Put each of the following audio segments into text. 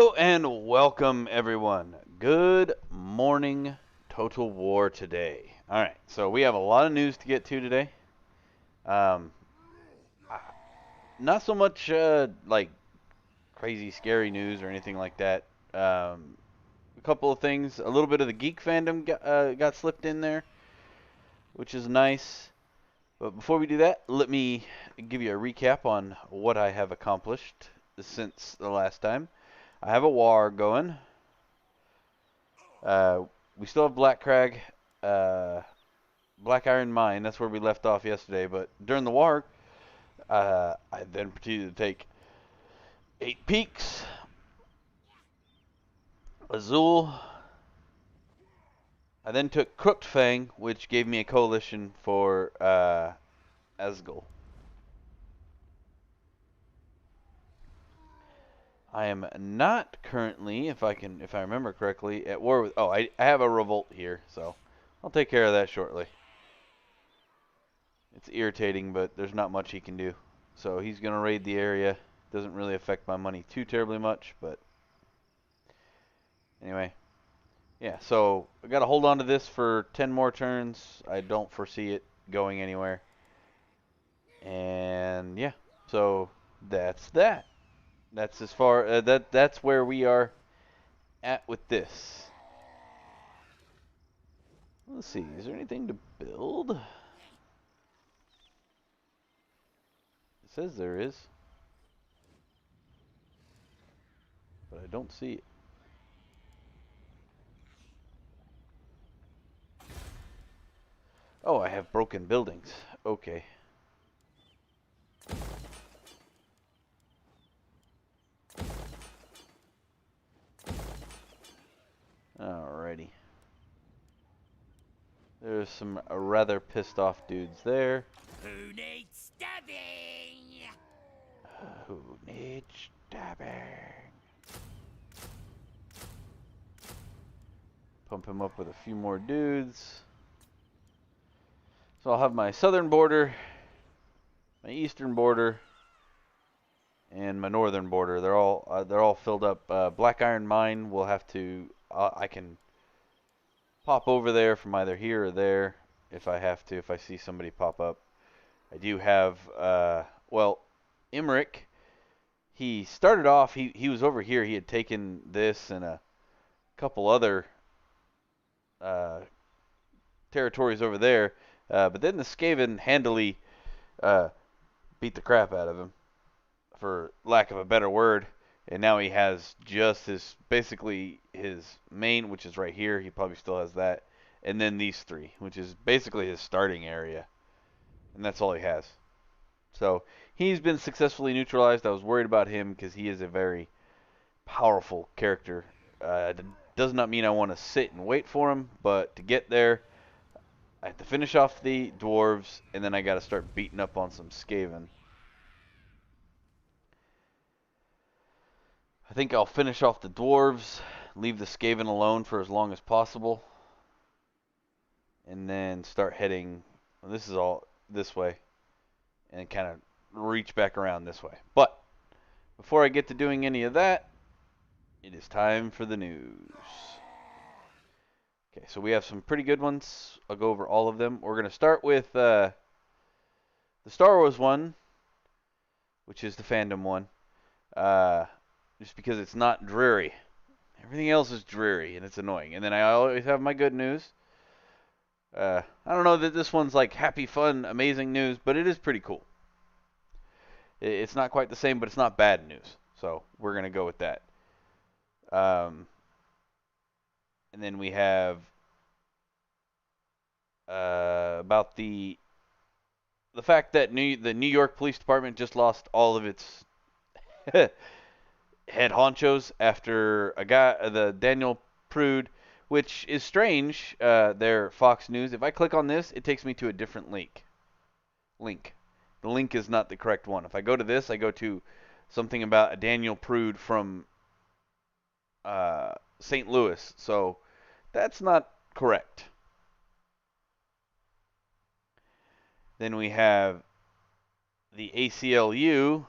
Hello and welcome everyone. Good morning, Total War today. All right, so we have a lot of news to get to today. Um, Not so much like crazy scary news or anything like that. A couple of things. A little bit of the geek fandom got slipped in there, which is nice. But before we do that, let me give you a recap on what I have accomplished since the last time. I have a war going. Uh, we still have Black Crag, uh, Black Iron Mine. That's where we left off yesterday. But during the war, I then proceeded to take Eight Peaks, Azul. I then took Crooked Fang, which gave me a coalition for Asgul. I am not currently, if I remember correctly, at war with. Oh, I have a revolt here, so I'll take care of that shortly. It's irritating, but there's not much he can do. So he's gonna raid the area. Doesn't really affect my money too terribly much, but anyway. Yeah, so I gotta hold on to this for 10 more turns. I don't foresee it going anywhere. And yeah, so that's that. That's as far that's where we are at with this. Let's see, is there anything to build? It says there is, but I don't see it. Oh, I have broken buildings. Okay. Alrighty. There's some rather pissed off dudes there. Who needs stabbing? Who needs stabbing? Pump him up with a few more dudes. So I'll have my southern border, my eastern border, and my northern border. They're all filled up. Black Iron Mine will have to. I can pop over there from either here or there if I have to. If I see somebody pop up, I do have. Well, Emmerich. He started off. He was over here. He had taken this and a couple other uh, territories over there. But then the Skaven handily uh, beat the crap out of him, for lack of a better word. And now he has just basically his main, which is right here. He probably still has that. And then these three, which is basically his starting area. And that's all he has. So he's been successfully neutralized. I was worried about him because he is a very powerful character. Does not mean I want to sit and wait for him, but to get there, I have to finish off the dwarves, and then I got to start beating up on some Skaven. I think I'll finish off the dwarves, leave the Skaven alone for as long as possible, and then start heading. Well, this is all this way, and kind of reach back around this way. But before I get to doing any of that, it is time for the news. Okay, so we have some pretty good ones. I'll go over all of them. We're going to start with the Star Wars one, which is the fandom one, just because it's not dreary. Everything else is dreary, and it's annoying. And then I always have my good news. I don't know that this one's like happy, fun, amazing news, but it is pretty cool. It's not quite the same, but it's not bad news. So we're going to go with that. And then we have about the fact that the New York Police Department just lost all of its head honchos after the Daniel Prude, which is strange. Their Fox News. If I click on this, it takes me to a different link. The link is not the correct one. If I go to this, I go to something about a Daniel Prude from St. Louis. So that's not correct. Then we have the ACLU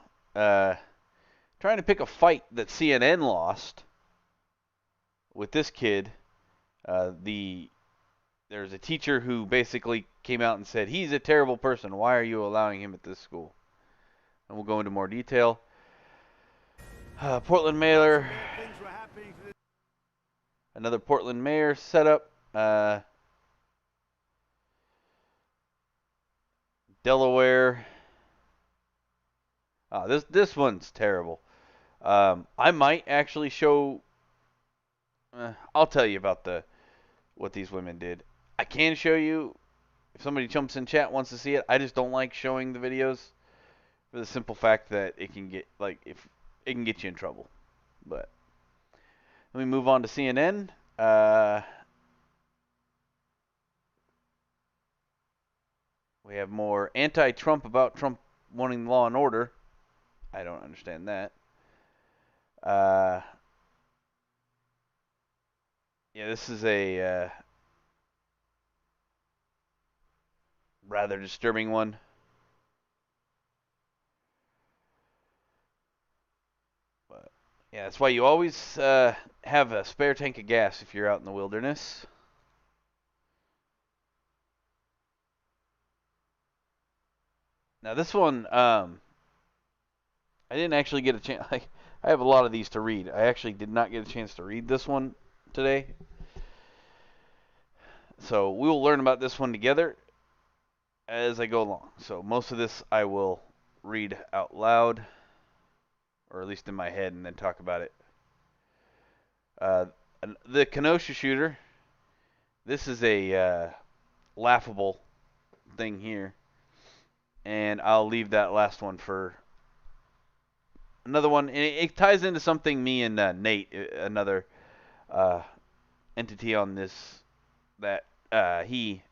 trying to pick a fight that CNN lost with this kid. There's a teacher who basically came out and said, he's a terrible person. Why are you allowing him at this school? And we'll go into more detail. Portland Mayor. Another Portland mayor setup. Delaware. This one's terrible. I might actually show. I'll tell you about what these women did. I can show you if somebody jumps in chat wants to see it. I just don't like showing the videos for the simple fact that it can get if it can get you in trouble. But let me move on to CNN. We have more anti-Trump about Trump wanting law and order. I don't understand that. Yeah, this is a rather disturbing one. But yeah, that's why you always have a spare tank of gas if you're out in the wilderness. Now this one, I didn't actually get a chance. I have a lot of these to read. I actually did not get a chance to read this one today. So we will learn about this one together as I go along. So most of this I will read out loud, or at least in my head, and then talk about it. The Kenosha shooter. This is a laughable thing here. And I'll leave that last one for another one. And it ties into something me and Nate, another entity on this, that me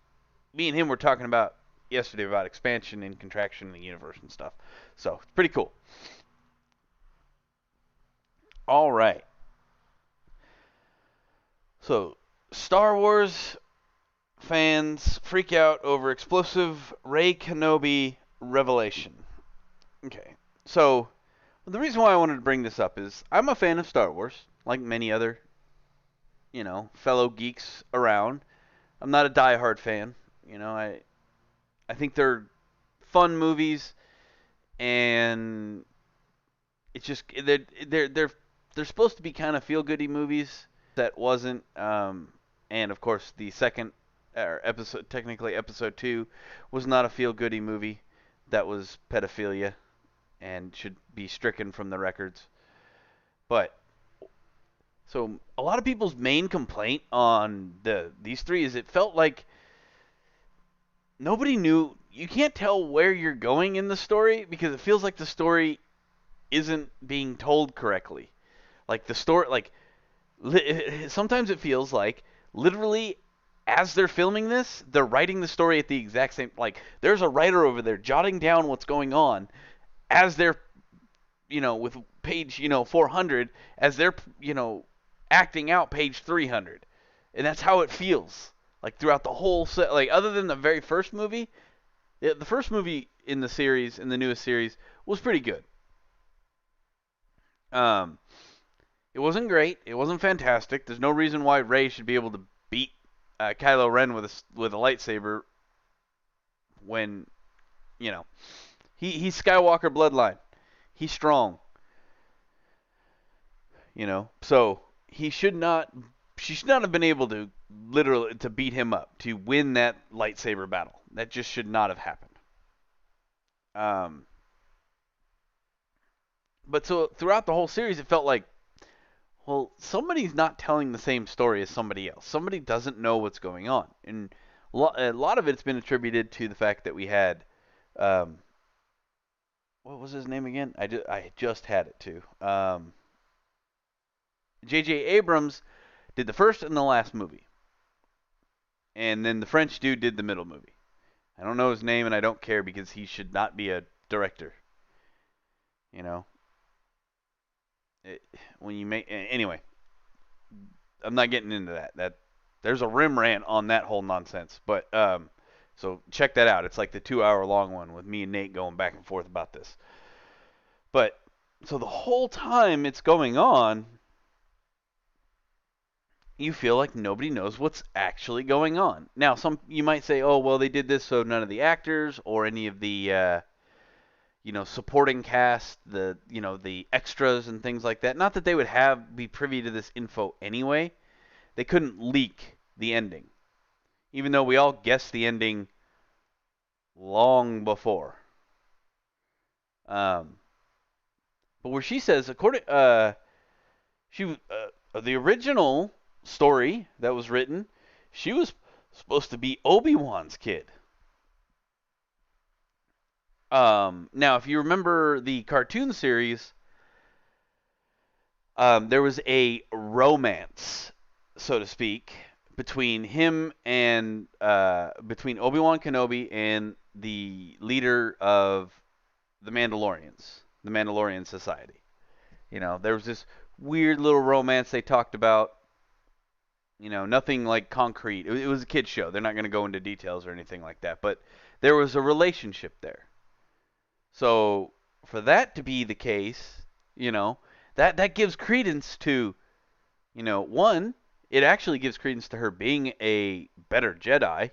and him were talking about yesterday about expansion and contraction in the universe and stuff. So it's pretty cool. All right. So Star Wars fans freak out over explosive Rey Kenobi revelation. Okay. So the reason why I wanted to bring this up is I'm a fan of Star Wars, like many other, fellow geeks around. I'm not a diehard fan. I think they're fun movies, and it's just they're supposed to be kind of feel-goody movies. That wasn't, and of course the second episode, technically episode 2, was not a feel-goody movie. That was pedophilia, and should be stricken from the records. But so a lot of people's main complaint on these three is it felt like nobody knew. You can't tell where you're going in the story because it feels like the story isn't being told correctly. Like the story, sometimes it feels like literally as they're filming this, they're writing the story at the exact same. Like there's a writer over there jotting down what's going on as they're, with page 400 as they're acting out page 300, and that's how it feels like throughout the whole set. Like other than the very first movie, the first movie in the newest series, was pretty good. It wasn't great. It wasn't fantastic. There's no reason why Rey should be able to beat Kylo Ren with a lightsaber when, he's Skywalker bloodline. He's strong. So she should not have been able to literally to beat him up to win that lightsaber battle. That just should not have happened. But so throughout the whole series, it felt like, well, somebody's not telling the same story as somebody else. Somebody doesn't know what's going on, and a lot of it's been attributed to the fact that we had, what was his name again? I just had it too. J.J. Abrams did the first and the last movie, and then the French dude did the middle movie. I don't know his name, and I don't care because he should not be a director. When you make anyway, I'm not getting into that. There's a rim rant on that whole nonsense, but so check that out. It's like the 2-hour long one with me and Nate going back and forth about this. But So the whole time it's going on, you feel like nobody knows what's actually going on. Now, some you might say, "Oh, well, they did this so none of the actors or any of the supporting cast, the extras and things like that. Not that they would be privy to this info anyway. They couldn't leak the ending, even though we all guessed the ending long before. Um, but where she says, the original story that was written, she was supposed to be Obi-Wan's kid. Now, if you remember the cartoon series, there was a romance, so to speak, between him and between Obi-Wan Kenobi and the leader of the Mandalorians, the Mandalorian Society. There was this weird little romance they talked about. Nothing like concrete. It was a kids show. They're not going to go into details or anything like that, but there was a relationship there. So for that to be the case, that gives credence to, one, it actually gives credence to her being a better Jedi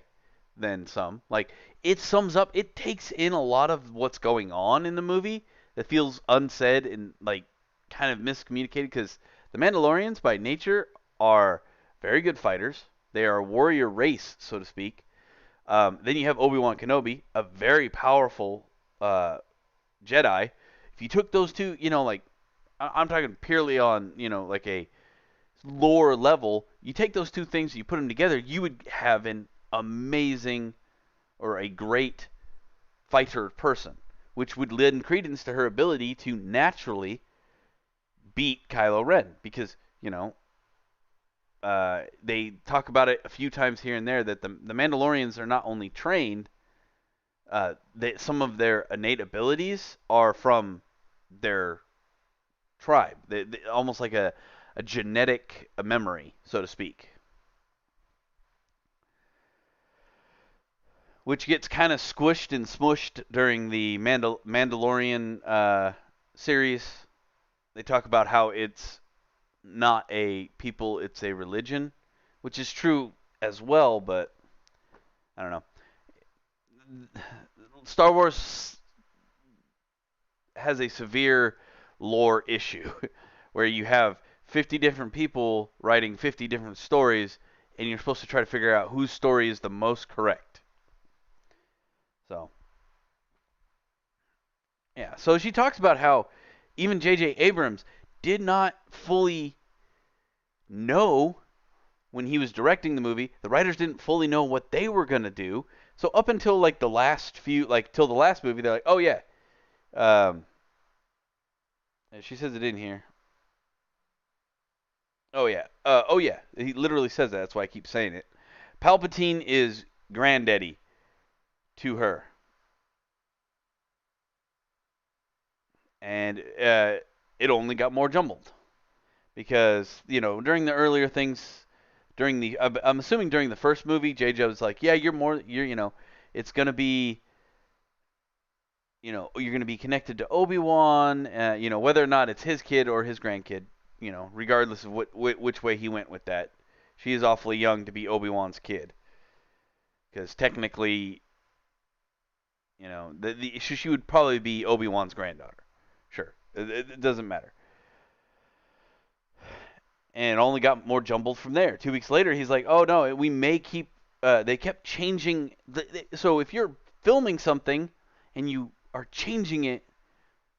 than some. Like, it sums up, it takes in a lot of what's going on in the movie that feels unsaid and, like, kind of miscommunicated, because the Mandalorians, by nature, are very good fighters. They are a warrior race, so to speak. Then you have Obi-Wan Kenobi, a very powerful Jedi. If you took those two, like, I'm talking purely on, like a lore level, you take those two things, you put them together, you would have an amazing or a great fighter person, which would lend credence to her ability to naturally beat Kylo Ren, because they talk about it a few times here and there that the Mandalorians are not only trained, some of their innate abilities are from their tribe, almost like a genetic memory, so to speak, which gets kind of squished and smushed during the Mandalorian series. They talk about how it's not a people, it's a religion, which is true as well, but I don't know. Star Wars has a severe lore issue where you have 50 different people writing 50 different stories, and you're supposed to try to figure out whose story is the most correct. So, yeah. So she talks about how even J.J. Abrams did not fully know when he was directing the movie. The writers didn't fully know what they were going to do. So up until like the last few, like till the last movie, they're like, oh yeah. Um, she says it in here. Oh yeah. Oh yeah. He literally says that. That's why I keep saying it. Palpatine is granddaddy to her, and it only got more jumbled because during the earlier things, I'm assuming during the first movie, JJ was like, yeah, it's gonna be, you're gonna be connected to Obi-Wan, whether or not it's his kid or his grandkid, regardless of which way he went with that. She is awfully young to be Obi-Wan's kid, because technically, she would probably be Obi-Wan's granddaughter. Sure, it doesn't matter. And it only got more jumbled from there. 2 weeks later, he's like, "Oh no, we may keep." They kept changing. So if you're filming something and you are changing it,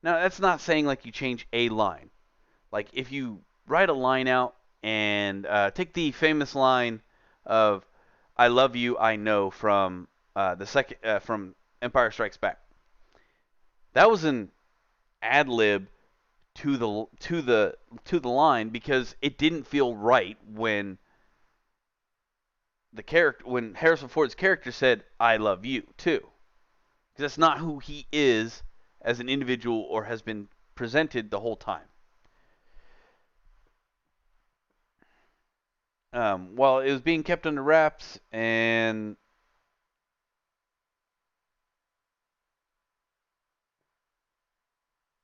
now that's not saying like you change a line. Like if you write a line out and take the famous line of "I love you, I know" from from Empire Strikes Back. That was an ad lib to the line because it didn't feel right when when Harrison Ford's character said "I love you" too, because that's not who he is as an individual or has been presented the whole time. While it was being kept under wraps, and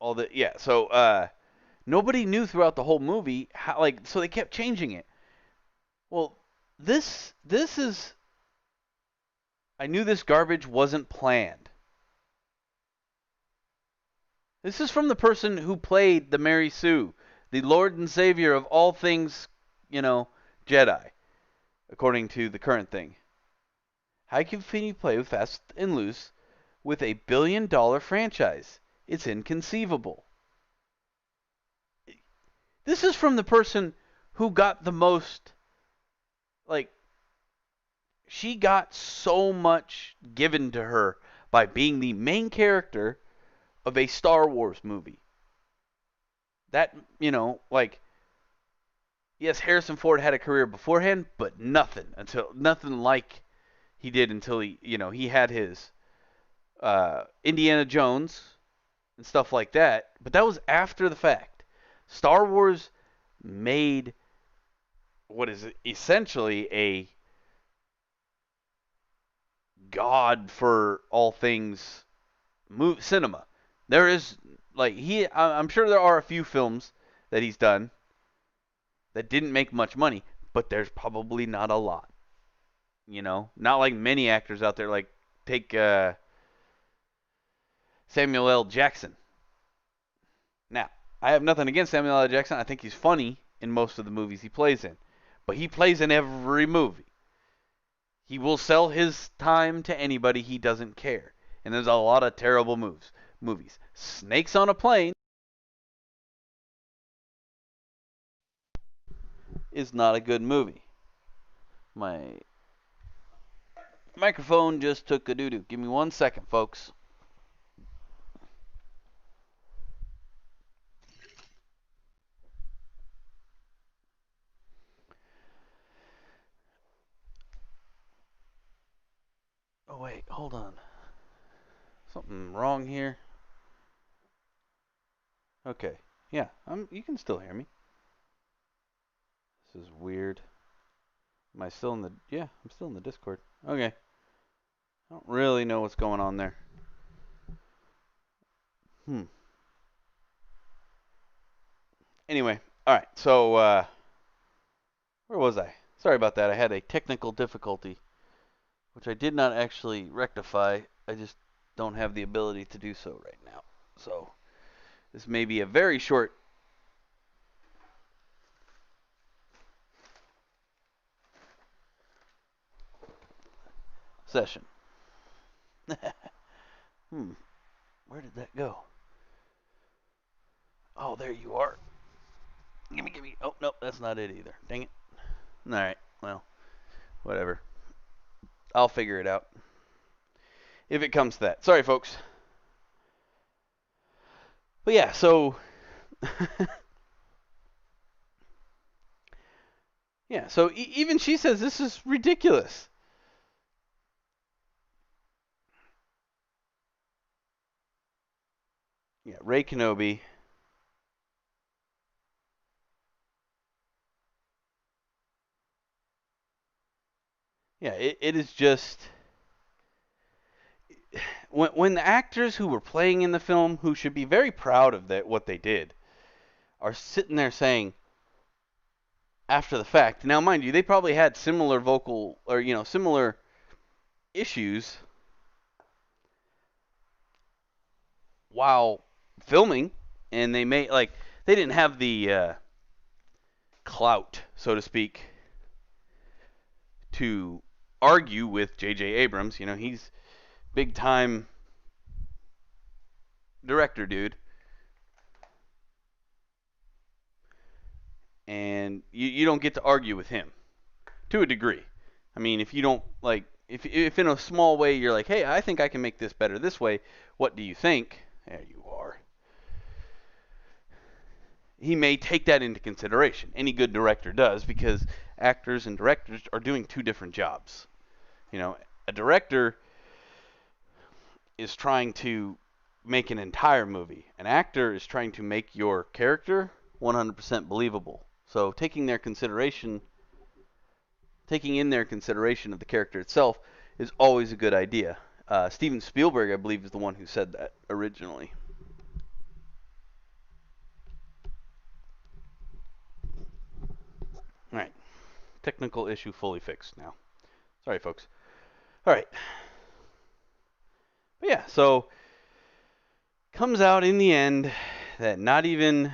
all the yeah. So nobody knew throughout the whole movie how so they kept changing it. Well, this is I knew this garbage wasn't planned. This is from the person who played the Mary Sue, the Lord and Savior of all things, you know, Jedi, according to the current thing. How can you play with Fast and Loose with a $1 billion franchise? It's inconceivable. This is from the person who got the most, like, she got so much given to her by being the main character of a Star Wars movie. That, yes, Harrison Ford had a career beforehand, but nothing like he did until he had his Indiana Jones and stuff like that. But that was after the fact. Star Wars made what is essentially a god for all things cinema. There is I'm sure there are a few films that he's done that didn't make much money, but there's probably not a lot. Not like many actors out there. Like take Samuel L. Jackson. Now, I have nothing against Samuel L. Jackson. I think he's funny in most of the movies he plays in, but he plays in every movie. He will sell his time to anybody. He doesn't care. And there's a lot of terrible movies. Snakes on a Plane is not a good movie. My microphone just took a doo-doo. Give me 1 second, folks. Oh, wait. Hold on. Something wrong here. Okay. Yeah, you can still hear me. This is weird. Am I still in the... Yeah, I'm still in the Discord. Okay. I don't really know what's going on there. Anyway, alright, so, where was I? Sorry about that. I had a technical difficulty, which I did not actually rectify. I just don't have the ability to do so right now. So, this may be a very short session. Where did that go? Oh, there you are. Gimme. Oh, nope, that's not it either. Dang it. Alright, well, whatever. I'll figure it out. If it comes to that. Sorry, folks. But yeah, so... yeah, so even she says this is ridiculous. Yeah, Rey Kenobi. Yeah, it is just when the actors who were playing in the film, who should be very proud of what they did, are sitting there saying after the fact. Now, mind you, they probably had similar vocal or similar issues while filming, and they they didn't have the clout, so to speak, to argue with J.J. Abrams. He's big time director dude, and you don't get to argue with him to a degree. I mean, if you don't if in a small way you're like, hey, I think I can make this better this way, what do you think? There you are. He may take that into consideration. Any good director does, because actors and directors are doing two different jobs. A director is trying to make an entire movie. An actor is trying to make your character 100% believable. So taking in their consideration of the character itself is always a good idea. Steven Spielberg, I believe, is the one who said that originally. Technical issue fully fixed now. Sorry, folks. All right. But yeah, so comes out in the end that not even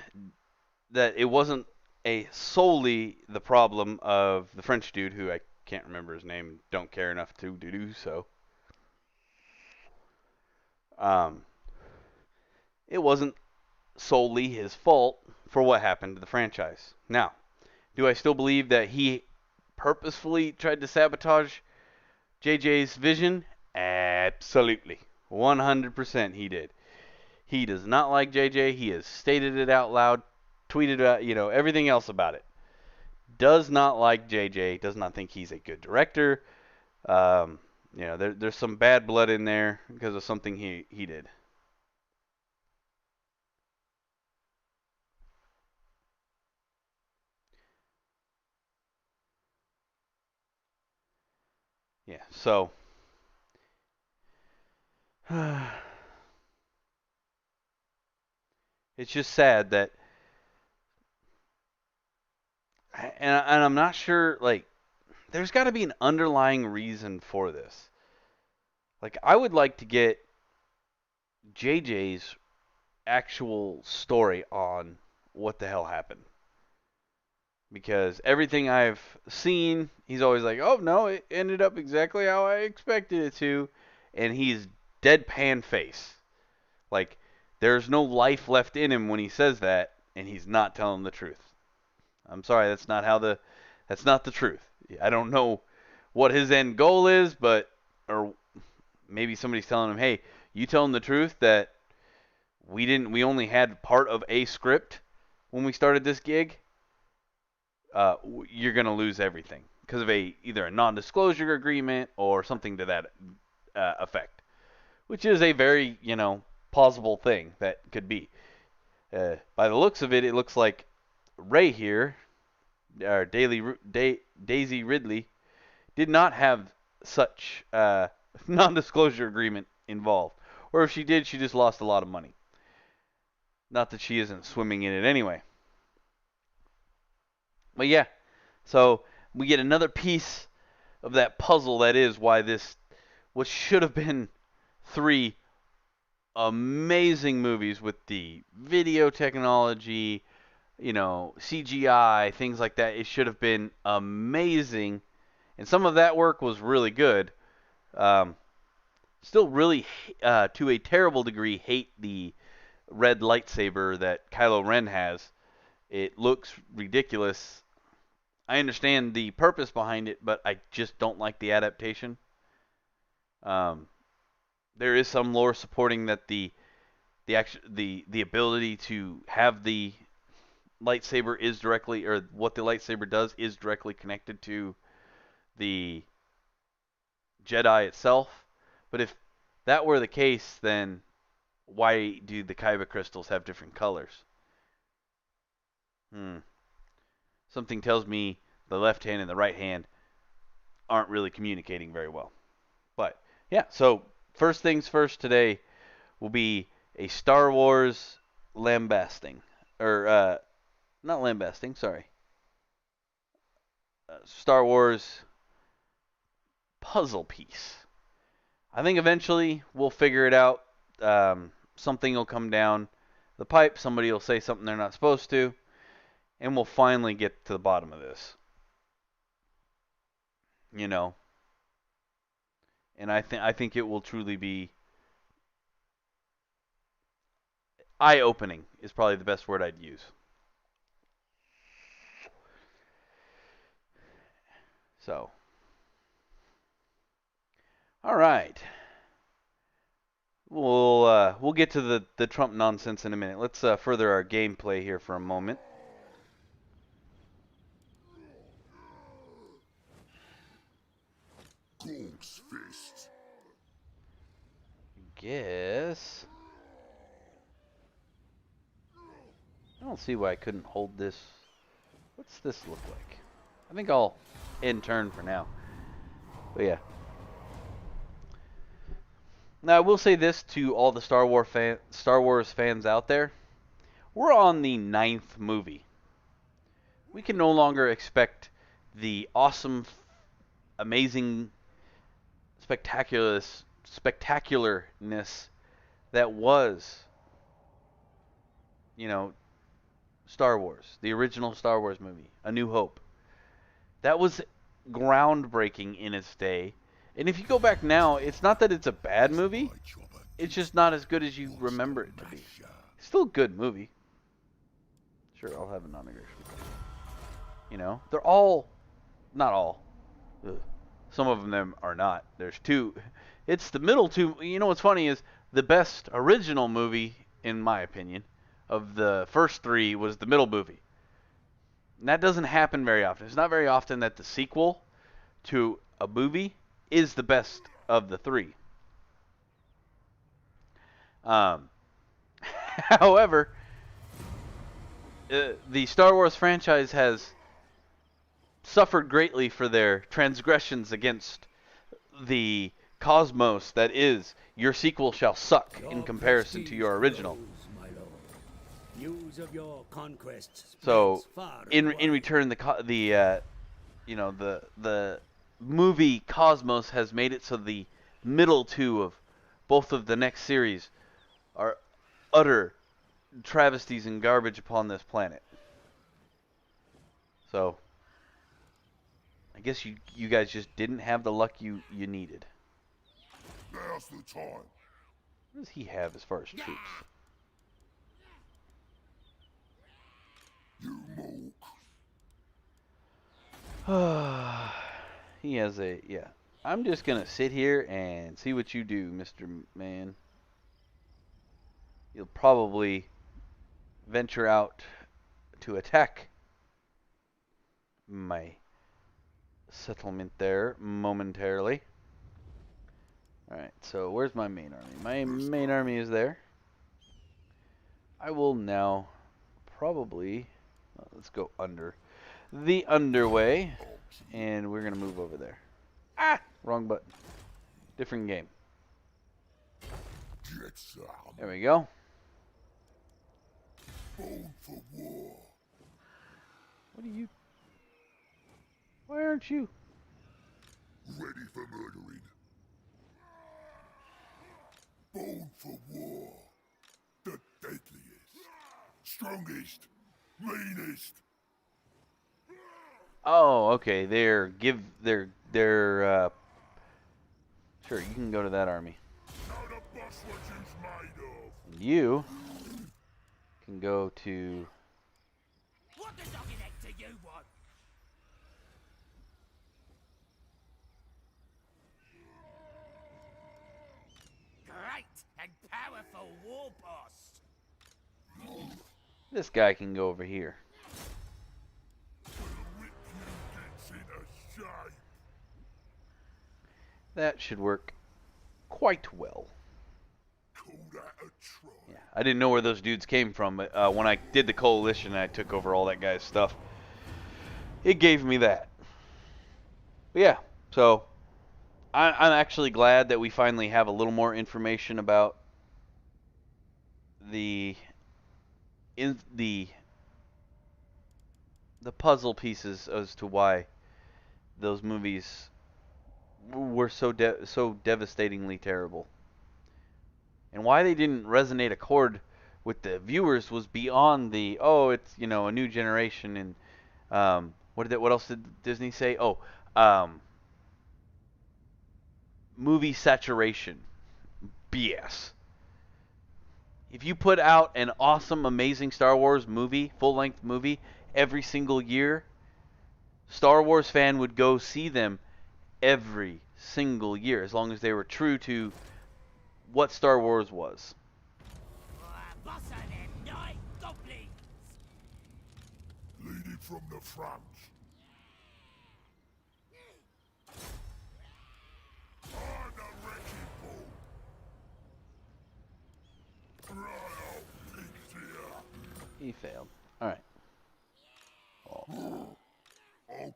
that it wasn't a solely the problem of the French dude who I can't remember his name, don't care enough to do so. Um, it wasn't solely his fault for what happened to the franchise. Now, do I still believe that he purposefully tried to sabotage JJ's vision? Absolutely. 100% he did. He does not like JJ. He has stated it out loud, tweeted out, everything else about it. Does not like JJ. Does not think he's a good director. There's some bad blood in there because of something he did. Yeah, so it's just sad that, and I'm not sure, like, there's got to be an underlying reason for this. Like, I would like to get JJ's actual story on what the hell happened. Because everything I've seen, he's always like, oh no, it ended up exactly how I expected it to. And he's deadpan face. Like, there's no life left in him when he says that, and he's not telling the truth. I'm sorry, that's not the truth. I don't know what his end goal is, or maybe somebody's telling him, hey, you tell him the truth that we only had part of a script when we started this gig. You're gonna lose everything because of either a non-disclosure agreement or something to that effect, which is a very plausible thing that could be. By the looks of it, it looks like Ray here, or Daisy Ridley, did not have such non-disclosure agreement involved, or if she did, she just lost a lot of money. Not that she isn't swimming in it anyway. But yeah, so we get another piece of that puzzle that is why this, what should have been 3 amazing movies with the video technology, CGI, things like that. It should have been amazing. And some of that work was really good. Still really, to a terrible degree, hate the red lightsaber that Kylo Ren has. It looks ridiculous. I understand the purpose behind it, but I just don't like the adaptation. There is some lore supporting that the ability to have the lightsaber is directly, or what the lightsaber does is directly connected to the Jedi itself. But if that were the case, then why do the Kyber crystals have different colors? Something tells me the left hand and the right hand aren't really communicating very well. But yeah, so first things first today will be a Star Wars lambasting, or not lambasting, sorry, Star Wars puzzle piece. I think eventually we'll figure it out. Something will come down the pipe. Somebody will say something they're not supposed to, and we'll finally get to the bottom of this. And I think it will truly be eye-opening. Is probably the best word I'd use. So, all right. We'll get to the Trump nonsense in a minute. Let's further our gameplay here for a moment. Ghost fist. Guess I don't see why I couldn't hold this. What's this look like? I think I'll end turn for now. But yeah. Now I will say this to all the Star Wars fans out there: we're on the 9th movie. We can no longer expect the awesome, amazing, spectacularness that was, you know, Star Wars, the original Star Wars movie, A New Hope. That was groundbreaking in its day. And if you go back now, it's not that it's a bad movie. It's just not as good as you remember it to be. It's still a good movie. Sure, I'll have a non-negotiable. You know, they're all, not all. Ugh. Some of them are not. There's two. It's the middle two. You know what's funny is the best original movie, in my opinion, of the first three was the middle movie. And that doesn't happen very often. It's not very often that the sequel to a movie is the best of the three. However, the Star Wars franchise has suffered greatly for their transgressions against the cosmos that is your sequel shall suck in comparison to your original. News of your conquests So, spreads far and in wide. return, the movie cosmos has made it so the middle two of both of the next series are utter travesties and garbage upon this planet. So, I guess you guys just didn't have the luck you needed. Now's the time. What does he have as far as troops? You mook. He has a, yeah. I'm just going to sit here and see what you do, Mr. Man. You'll probably venture out to attack my settlement there momentarily. Alright, so where's my main army? My main army is there. I will now probably, let's go under the underway, and we're going to move over there. Ah! Wrong button. Different game. Get some. There we go. Bone for war. What are you? Why aren't you? Ready for murdering. Bone for war. The deadliest. Strongest. Meanest. Oh, okay. They're sure, you can go to that army. Now the boss what you's made of. You can go to What the doggy neck do you want? Great and powerful war boss. this guy can go over here. Rip you gets into shape. That should work quite well. Call that a try. Yeah, I didn't know where those dudes came from, but when I did the coalition and I took over all that guy's stuff, it gave me that. But yeah, so I'm actually glad that we finally have a little more information about the puzzle pieces as to why those movies were so devastatingly terrible, and why they didn't resonate a chord with the viewers was beyond the it's a new generation and what else did Disney say? Movie saturation. BS. If you put out an awesome, amazing Star Wars movie, full-length movie, every single year, Star Wars fan would go see them every single year, as long as they were true to what Star Wars was. Boss of them night goblins. Leading from the front. On the wrecking ball. Right old pigs here. He failed. Alright. I'll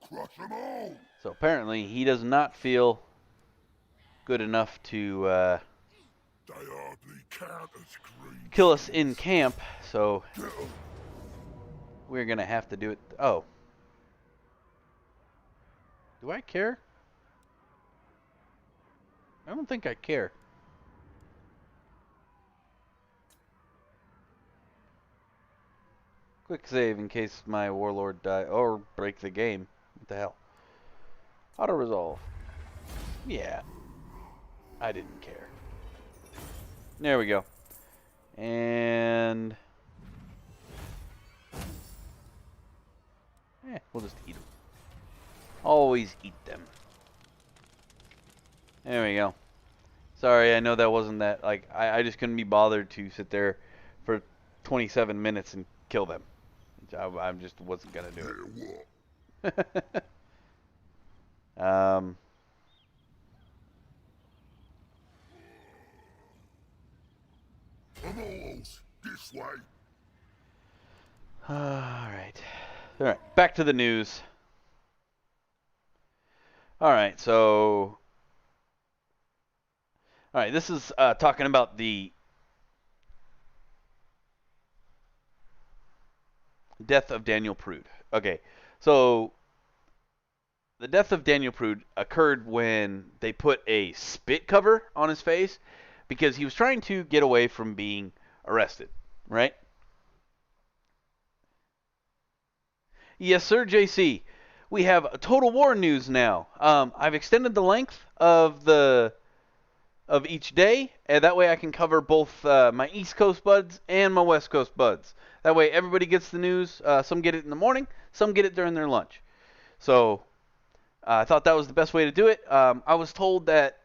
crush them all. So apparently he does not feel good enough to They hardly count as green. kill us in camp, so Get 'em. we're going to have to do it. Oh. Do I care? I don't think I care. Quick save in case my warlord die or break the game. What the hell? Auto resolve. Yeah, I didn't care. There we go. And we'll just eat them. Always eat them. There we go. Sorry, I know that wasn't that. Like, I just couldn't be bothered to sit there for 27 minutes and kill them. I just wasn't gonna do it. um. I'm almost this way. All right. All right. Back to the news. All right. So. All right. This is talking about the death of Daniel Prude. Okay. So. The death of Daniel Prude occurred when they put a spit cover on his face because he was trying to get away from being arrested, right? Yes, sir, JC. We have Total War news now. I've extended the length of each day, and that way I can cover both my East Coast buds and my West Coast buds. That way everybody gets the news. Some get it in the morning, some get it during their lunch. So I thought that was the best way to do it. I was told that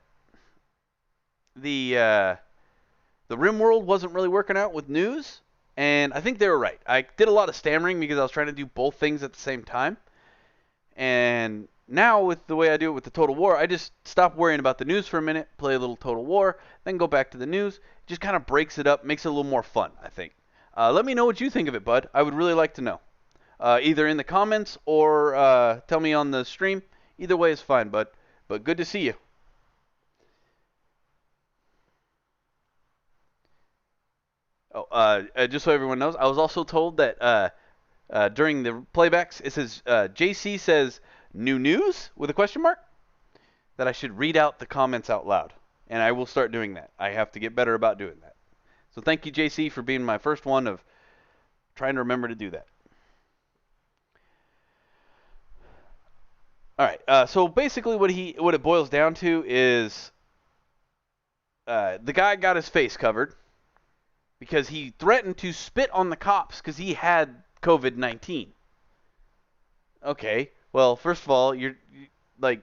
the RimWorld wasn't really working out with news, and I think they were right. I did a lot of stammering because I was trying to do both things at the same time. And now with the way I do it with the Total War, I just stop worrying about the news for a minute, play a little Total War, then go back to the news. It just kind of breaks it up, makes it a little more fun, I think. Let me know what you think of it, bud. I would really like to know. Either in the comments or tell me on the stream. Either way is fine, bud. But good to see you. Oh, just so everyone knows, I was also told that during the playbacks, it says JC says new news with a question mark. That I should read out the comments out loud, and I will start doing that. I have to get better about doing that. So thank you, JC, for being my first one of trying to remember to do that. All right. So basically, what it boils down to is the guy got his face covered because he threatened to spit on the cops because he had COVID-19. Okay. Well, first of all, you're like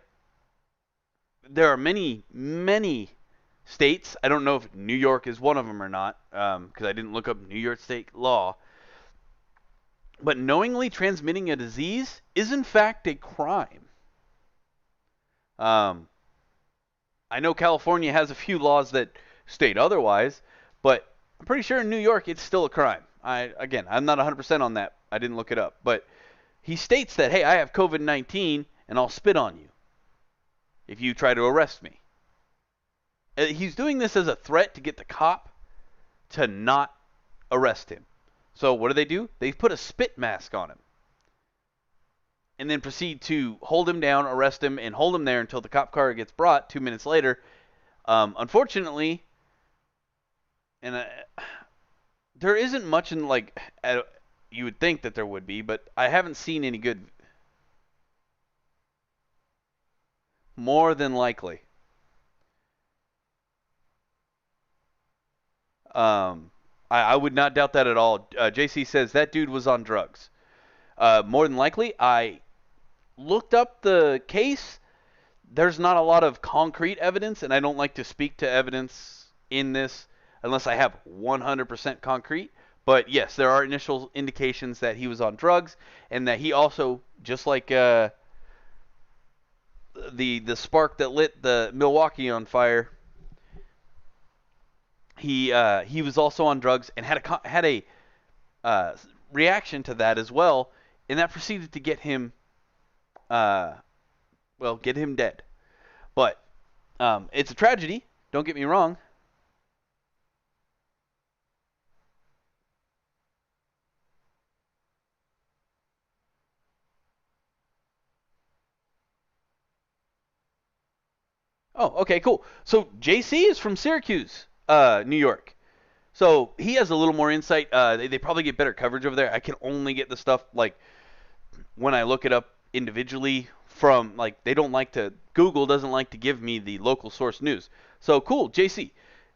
there are many, many states. I don't know if New York is one of them or not, because I didn't look up New York state law. But knowingly transmitting a disease is in fact a crime. I know California has a few laws that state otherwise, but I'm pretty sure in New York it's still a crime. I'm not 100% on that. I didn't look it up, but he states that, hey, I have COVID-19 and I'll spit on you if you try to arrest me. He's doing this as a threat to get the cop to not arrest him. So what do? They put a spit mask on him and then proceed to hold him down, arrest him, and hold him there until the cop car gets brought 2 minutes later. Unfortunately, and there isn't much in you would think that there would be, but I haven't seen any good. More than likely. I would not doubt that at all. JC says that dude was on drugs. More than likely, I looked up the case. There's not a lot of concrete evidence, and I don't like to speak to evidence in this unless I have 100% concrete. But yes, there are initial indications that he was on drugs, and that he also, just like the spark that lit the Milwaukee on fire, he was also on drugs and had a reaction to that as well, and that proceeded to get him get him dead. But it's a tragedy. Don't get me wrong. Oh, okay, cool. So JC is from Syracuse, New York. So he has a little more insight. They probably get better coverage over there. I can only get the stuff like when I look it up individually from like they don't like to Google doesn't like to give me the local source news. So cool, JC.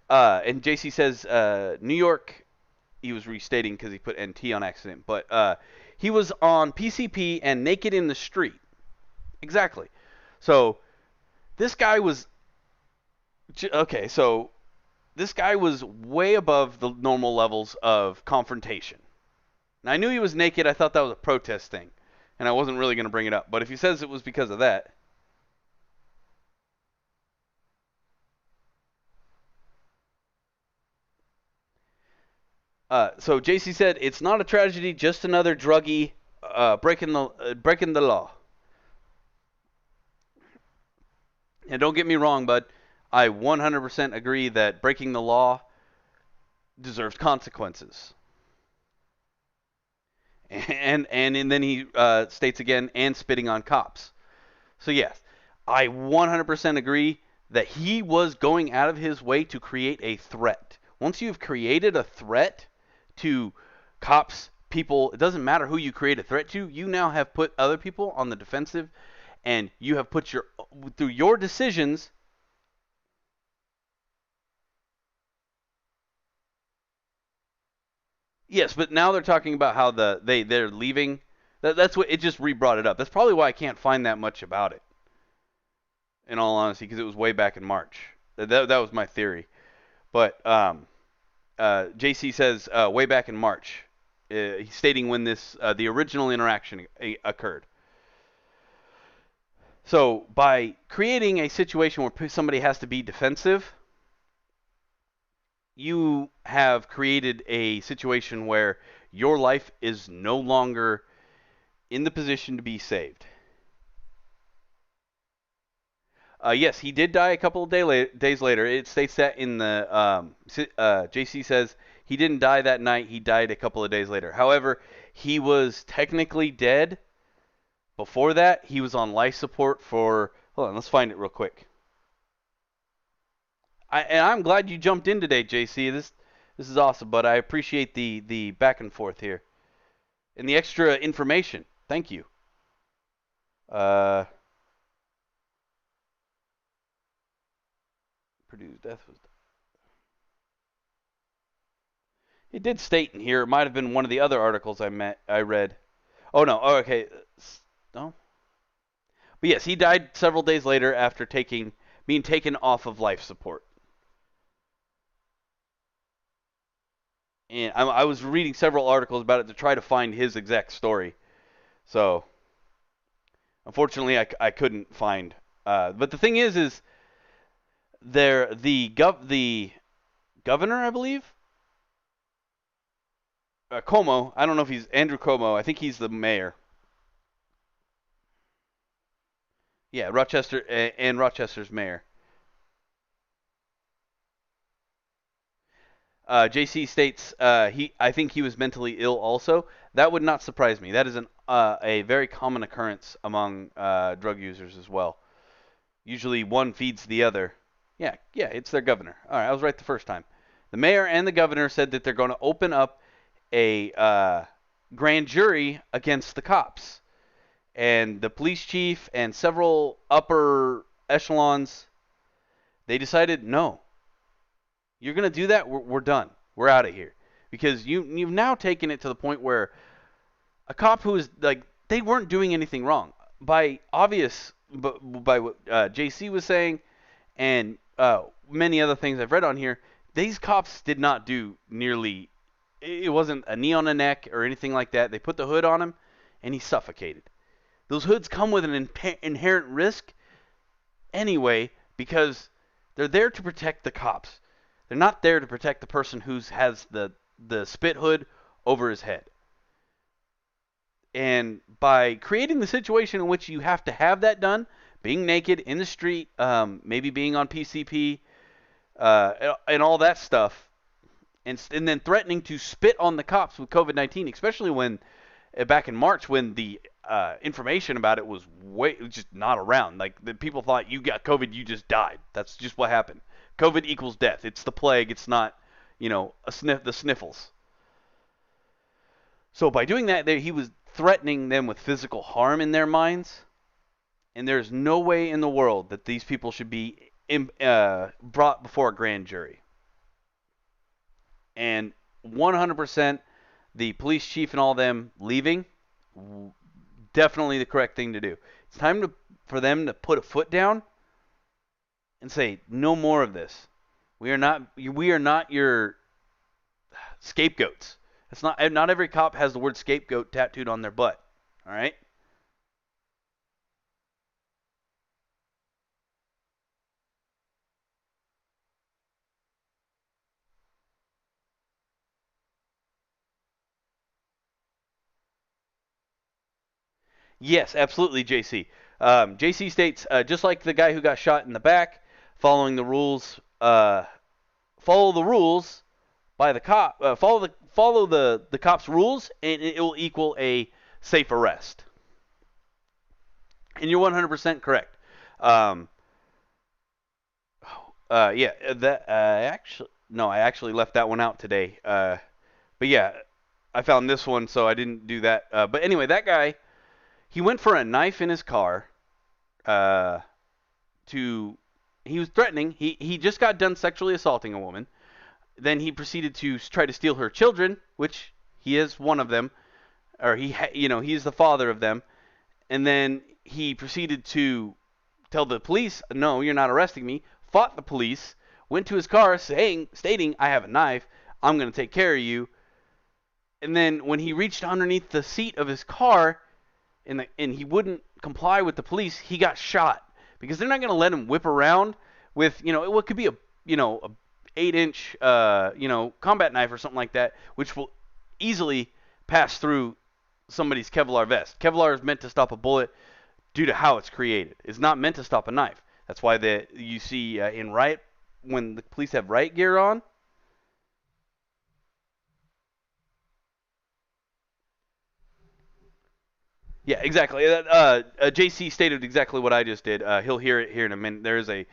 And JC says New York. He was restating because he put NT on accident, but he was on PCP and Naked in the Street. Exactly. So this guy was okay. So this guy was way above the normal levels of confrontation. Now, I knew he was naked. I thought that was a protest thing, and I wasn't really going to bring it up. But if he says it was because of that, so JC said it's not a tragedy, just another druggie breaking the law. And don't get me wrong, bud, I 100% agree that breaking the law deserves consequences. And then he states again, and spitting on cops. So yes, I 100% agree that he was going out of his way to create a threat. Once you've created a threat to cops, people, it doesn't matter who you create a threat to, you now have put other people on the defensive, and you have put through your decisions. Yes, but now they're talking about how they're leaving. That's what it just re-brought it up. That's probably why I can't find that much about it, in all honesty, because it was way back in March. That was my theory. But JC says way back in March, he's stating when the original interaction occurred. So by creating a situation where somebody has to be defensive, you have created a situation where your life is no longer in the position to be saved. Yes, he did die a couple of days later. It states that in the JC says he didn't die that night. He died a couple of days later. However, he was technically dead. Before that, he was on life support for. Hold on, let's find it real quick. And I'm glad you jumped in today, JC. This is awesome, but I appreciate the back and forth here and the extra information. Thank you. Purdue's death was. It did state in here. It might have been one of the other articles I read. Oh no. Oh, okay. No. But yes, he died several days later after being taken off of life support. And I was reading several articles about it to try to find his exact story. So, unfortunately, I couldn't find. But the thing is the governor, I believe, Cuomo. I don't know if he's Andrew Cuomo. I think he's the mayor. Yeah, Rochester and Rochester's mayor. JC states I think he was mentally ill also. That would not surprise me. That is a very common occurrence among drug users as well. Usually one feeds the other. Yeah, it's their governor. All right, I was right the first time. The mayor and the governor said that they're going to open up a grand jury against the cops. And the police chief and several upper echelons, they decided, no, you're going to do that, we're done. We're out of here. Because you've now taken it to the point where a cop who is, like, they weren't doing anything wrong. By what JC was saying and many other things I've read on here, these cops did not do nearly, it wasn't a knee on the neck or anything like that. They put the hood on him, and he suffocated. Those hoods come with an inherent risk anyway because they're there to protect the cops. They're not there to protect the person who has the spit hood over his head. And by creating the situation in which you have to have that done, being naked in the street, maybe being on PCP, and all that stuff, and then threatening to spit on the cops with COVID-19, especially when back in March when the information about it was just not around. Like the people thought you got COVID, you just died. That's just what happened. COVID equals death. It's the plague. It's not, the sniffles. So by doing that, he was threatening them with physical harm in their minds. And there's no way in the world that these people should be brought before a grand jury. And 100%, the police chief and all them leaving, definitely the correct thing to do. It's time for them to put a foot down and say, no more of this. We are not your scapegoats. It's not every cop has the word scapegoat tattooed on their butt. All right? Yes, absolutely, JC. JC states, just like the guy who got shot in the back, following the rules, follow the rules by the cop, follow the cop's rules, and it will equal a safe arrest. And you're 100% correct. Yeah, that I actually left that one out today. But yeah, I found this one, so I didn't do that. But anyway, that guy, he went for a knife in his car. He was threatening. He just got done sexually assaulting a woman. Then he proceeded to try to steal her children, which he is one of them, or he's the father of them. And then he proceeded to tell the police, "No, you're not arresting me." Fought the police, went to his car stating, "I have a knife. I'm going to take care of you." And then when he reached underneath the seat of his car and he wouldn't comply with the police, he got shot. Because they're not going to let him whip around with, what could be a 8-inch, combat knife or something like that, which will easily pass through somebody's Kevlar vest. Kevlar is meant to stop a bullet due to how it's created. It's not meant to stop a knife. That's why you see in riot, when the police have riot gear on. Yeah, exactly. JC stated exactly what I just did. He'll hear it here in a minute. There is a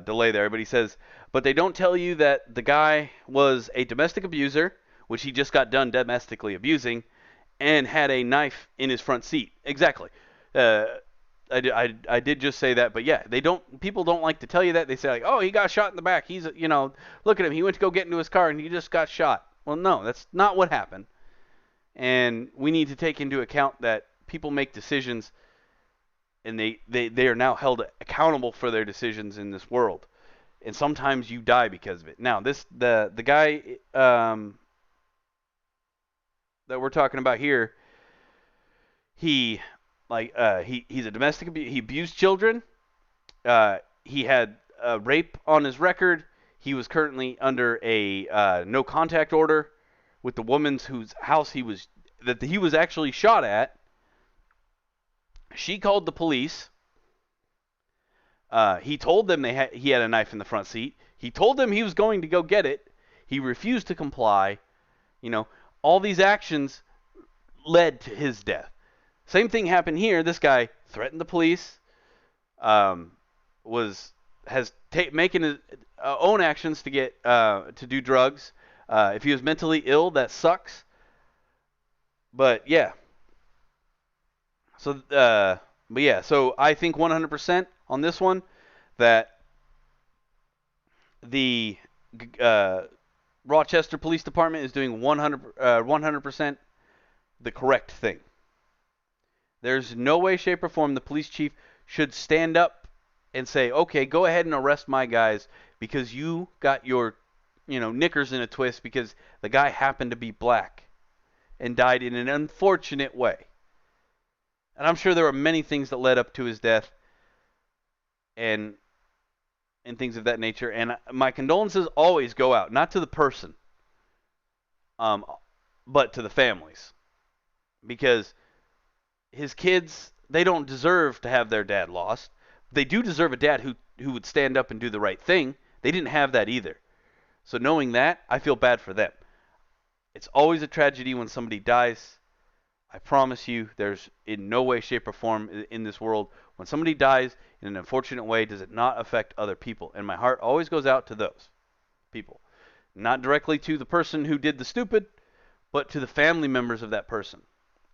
delay there, but he says, but they don't tell you that the guy was a domestic abuser, which he just got done domestically abusing, and had a knife in his front seat. Exactly. I did just say that, but yeah, people don't like to tell you that. They say like, oh, he got shot in the back. He's, look at him. He went to go get into his car and he just got shot. Well, no, that's not what happened. And we need to take into account that people make decisions and they are now held accountable for their decisions in this world. And sometimes you die because of it. Now, the guy that we're talking about here, he's a domestic abuse. He abused children. He had rape on his record. He was currently under a no contact order with the woman's whose house he was actually shot at. She called the police. He told them he had a knife in the front seat. He told them he was going to go get it. He refused to comply. All these actions led to his death. Same thing happened here. This guy threatened the police. Making his own actions to get to do drugs. If he was mentally ill, that sucks. But yeah. So so I think 100% on this one that the Rochester Police Department is doing 100% the correct thing. There's no way, shape, or form the police chief should stand up and say, okay, go ahead and arrest my guys because you got your knickers in a twist because the guy happened to be black and died in an unfortunate way. And I'm sure there were many things that led up to his death and things of that nature. And my condolences always go out, not to the person, but to the families. Because his kids, they don't deserve to have their dad lost. They do deserve a dad who would stand up and do the right thing. They didn't have that either. So knowing that, I feel bad for them. It's always a tragedy when somebody dies. I promise you, there's in no way, shape, or form in this world, when somebody dies in an unfortunate way, does it not affect other people. And my heart always goes out to those people. Not directly to the person who did the stupid, but to the family members of that person.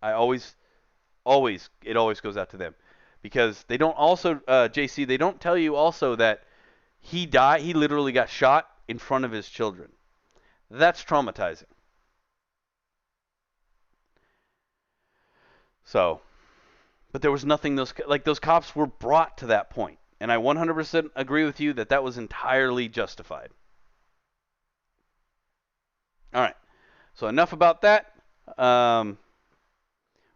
I it always goes out to them. Because they don't also, JC, they don't tell you also that he literally got shot in front of his children. That's traumatizing. So, but there was nothing those cops were brought to that point, and I 100% agree with you that that was entirely justified. All right, so enough about that.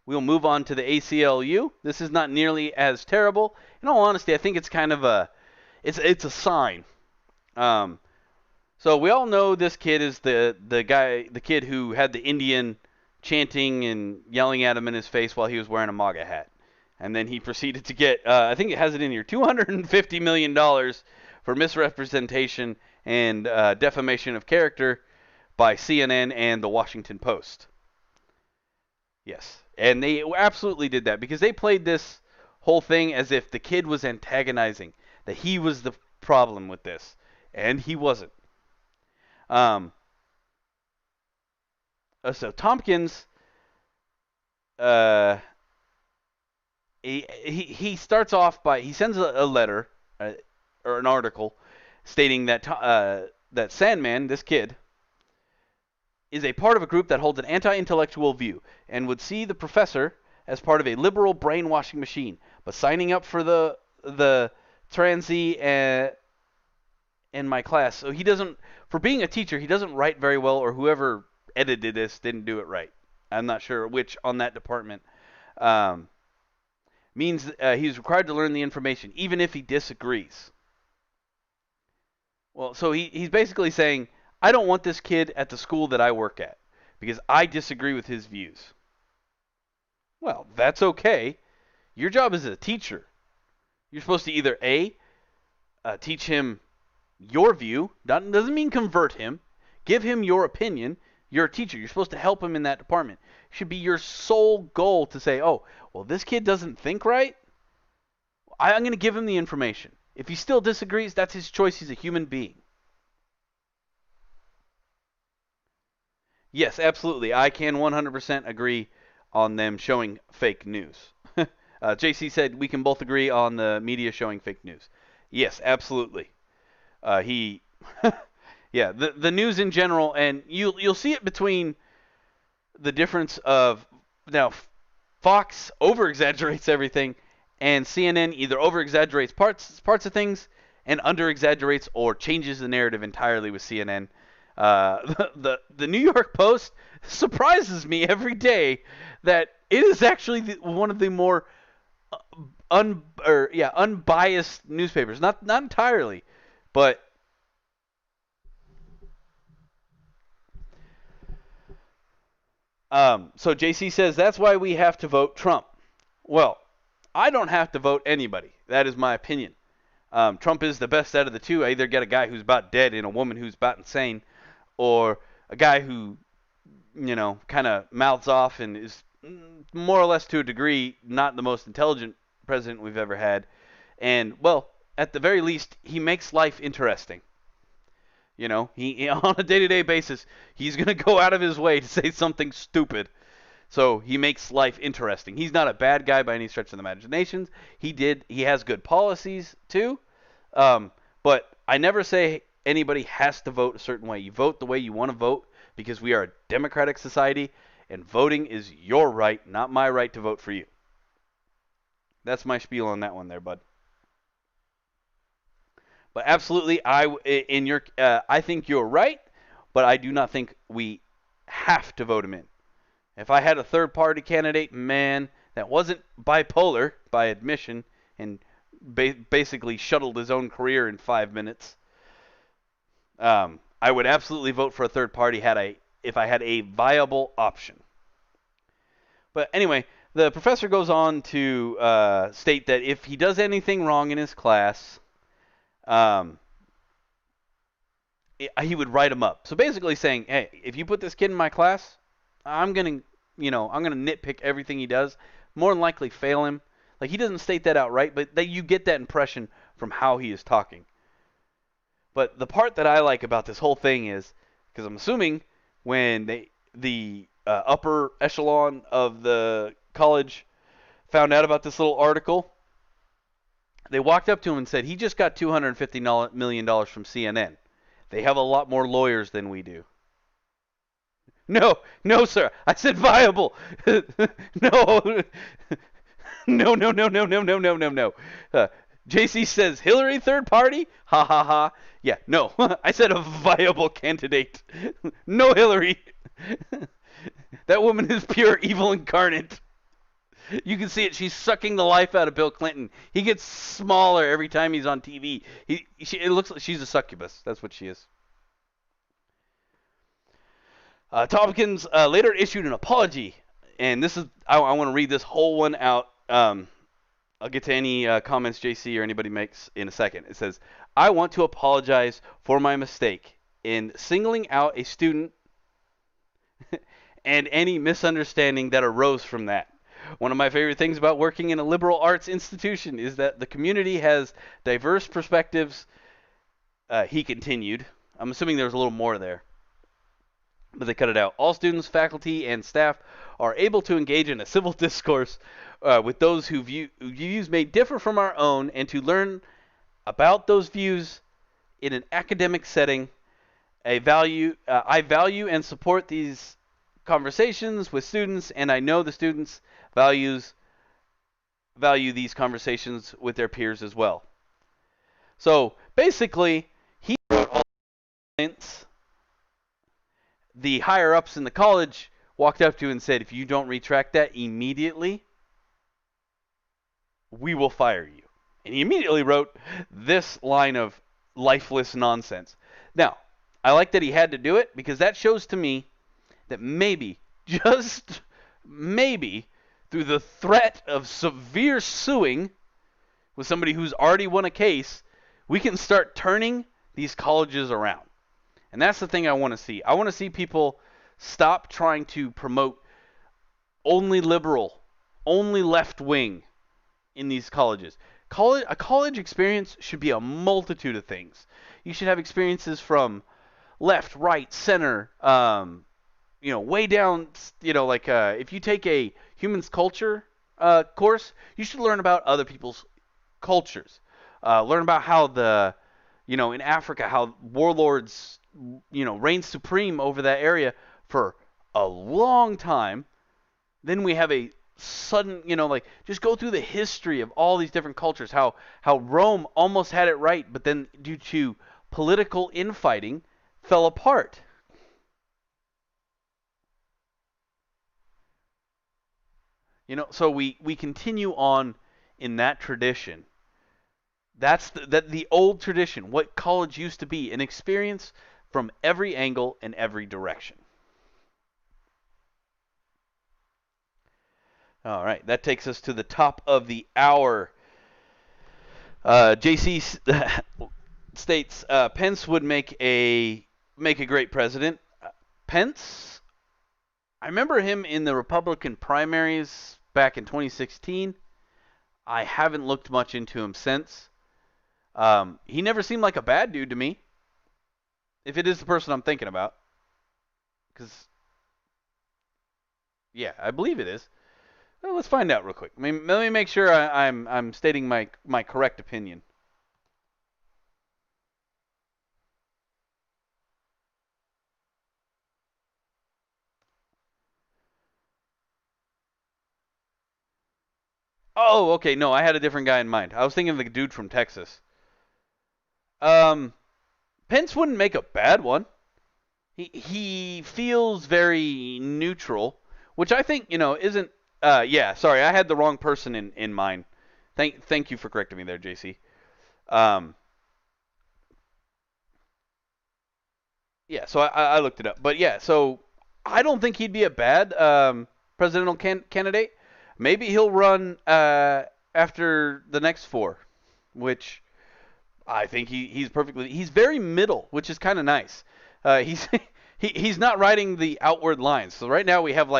We'll move on to the ACLU. This is not nearly as terrible. In all honesty, I think it's kind of it's a sign. So we all know this kid is the kid who had the Indian chanting and yelling at him in his face while he was wearing a MAGA hat. And then he proceeded to get, I think it has it in here, $250 million for misrepresentation and defamation of character by CNN and the Washington Post. Yes. And they absolutely did that because they played this whole thing as if the kid was antagonizing, that he was the problem with this. And he wasn't. So Tompkins, he starts off by he sends a letter or an article stating that that Sandman, this kid, is a part of a group that holds an anti-intellectual view and would see the professor as part of a liberal brainwashing machine, but signing up for the transy in my class. So he doesn't, for being a teacher, he doesn't write very well, or whoever edited this didn't do it right. I'm not sure which on that department. Means he's required to learn the information, even if he disagrees. Well, so he's basically saying, I don't want this kid at the school that I work at, because I disagree with his views. Well, that's okay. Your job as a teacher, you're supposed to either A, teach him your view, doesn't mean convert him, give him your opinion. You're a teacher. You're supposed to help him in that department. It should be your sole goal to say, oh, well, this kid doesn't think right. I'm going to give him the information. If he still disagrees, that's his choice. He's a human being. Yes, absolutely. I can 100% agree on them showing fake news. JC said we can both agree on the media showing fake news. Yes, absolutely. Yeah, the news in general, and you'll see it between the difference of now Fox over exaggerates everything, and CNN either over exaggerates parts of things and under exaggerates or changes the narrative entirely with CNN. The New York Post surprises me every day that it is actually one of the more unbiased newspapers. Not entirely, but so JC says that's why we have to vote Trump. Well, I don't have to vote anybody. That is my opinion. Trump is the best out of the two. I either get a guy who's about dead and a woman who's about insane, or a guy who, kind of mouths off and is more or less to a degree not the most intelligent president we've ever had. And, well, at the very least, he makes life interesting. He on a day-to-day basis, he's going to go out of his way to say something stupid. So he makes life interesting. He's not a bad guy by any stretch of the imagination. He has good policies too. But I never say anybody has to vote a certain way. You vote the way you want to vote because we are a democratic society, and voting is your right, not my right to vote for you. That's my spiel on that one there, bud. But absolutely, I think you're right, but I do not think we have to vote him in. If I had a third-party candidate, man, that wasn't bipolar by admission and basically shuttled his own career in 5 minutes, I would absolutely vote for a third party if I had a viable option. But anyway, the professor goes on to state that if he does anything wrong in his class, he would write him up. So basically saying, hey, if you put this kid in my class, I'm going to I'm gonna nitpick everything he does, more than likely fail him. Like, he doesn't state that outright, but that you get that impression from how he is talking. But the part that I like about this whole thing is, because I'm assuming when the upper echelon of the college found out about this little article, they walked up to him and said, he just got $250 million from CNN. They have a lot more lawyers than we do. No, no, sir. I said viable. No. No, no, no, no, no, no, no, no, no. JC says Hillary third party? Ha ha ha. Yeah, no. I said a viable candidate. No Hillary. That woman is pure evil incarnate. You can see it. She's sucking the life out of Bill Clinton. He gets smaller every time he's on TV. It looks like she's a succubus. That's what she is. Tompkins later issued an apology, and this is I want to read this whole one out. I'll get to any comments JC or anybody makes in a second. It says, I want to apologize for my mistake in singling out a student and any misunderstanding that arose from that. One of my favorite things about working in a liberal arts institution is that the community has diverse perspectives, he continued. I'm assuming there's a little more there, but they cut it out. All students, faculty, and staff are able to engage in a civil discourse with those whose views may differ from our own, and to learn about those views in an academic setting. I value and support these conversations with students, and I know the students value these conversations with their peers as well. So basically, he wrote all the comments. The higher ups in the college walked up to him and said, if you don't retract that immediately, we will fire you. And he immediately wrote this line of lifeless nonsense. Now, I like that he had to do it, because that shows to me that maybe, just maybe, through the threat of severe suing with somebody who's already won a case, we can start turning these colleges around. And that's the thing I want to see. I want to see people stop trying to promote only liberal, only left wing in these colleges. A college experience should be a multitude of things. You should have experiences from left, right, center, way down, if you take a humans culture course, you should learn about other people's cultures. Learn about how in Africa, how warlords, reigned supreme over that area for a long time. Then we have a sudden, just go through the history of all these different cultures, how Rome almost had it right, but then due to political infighting, fell apart. So we continue on in that tradition. That's the old tradition, what college used to be, an experience from every angle and every direction. All right, that takes us to the top of the hour. JC states Pence would make a great president. Pence, I remember him in the Republican primaries back in 2016. I haven't looked much into him since. He never seemed like a bad dude to me, if it is the person I'm thinking about. Because, yeah, I believe it is. Well, let's find out real quick. Let me make sure I'm stating my correct opinion. Oh, okay. No, I had a different guy in mind. I was thinking of the dude from Texas. Pence wouldn't make a bad one. He feels very neutral, which I think, isn't. Yeah, sorry, I had the wrong person in mind. Thank you for correcting me there, JC. Yeah, so I looked it up, but yeah, so I don't think he'd be a bad presidential candidate. Maybe he'll run after the next four, which I think he's perfectly. He's very middle, which is kind of nice. He's not riding the outward lines. So right now we have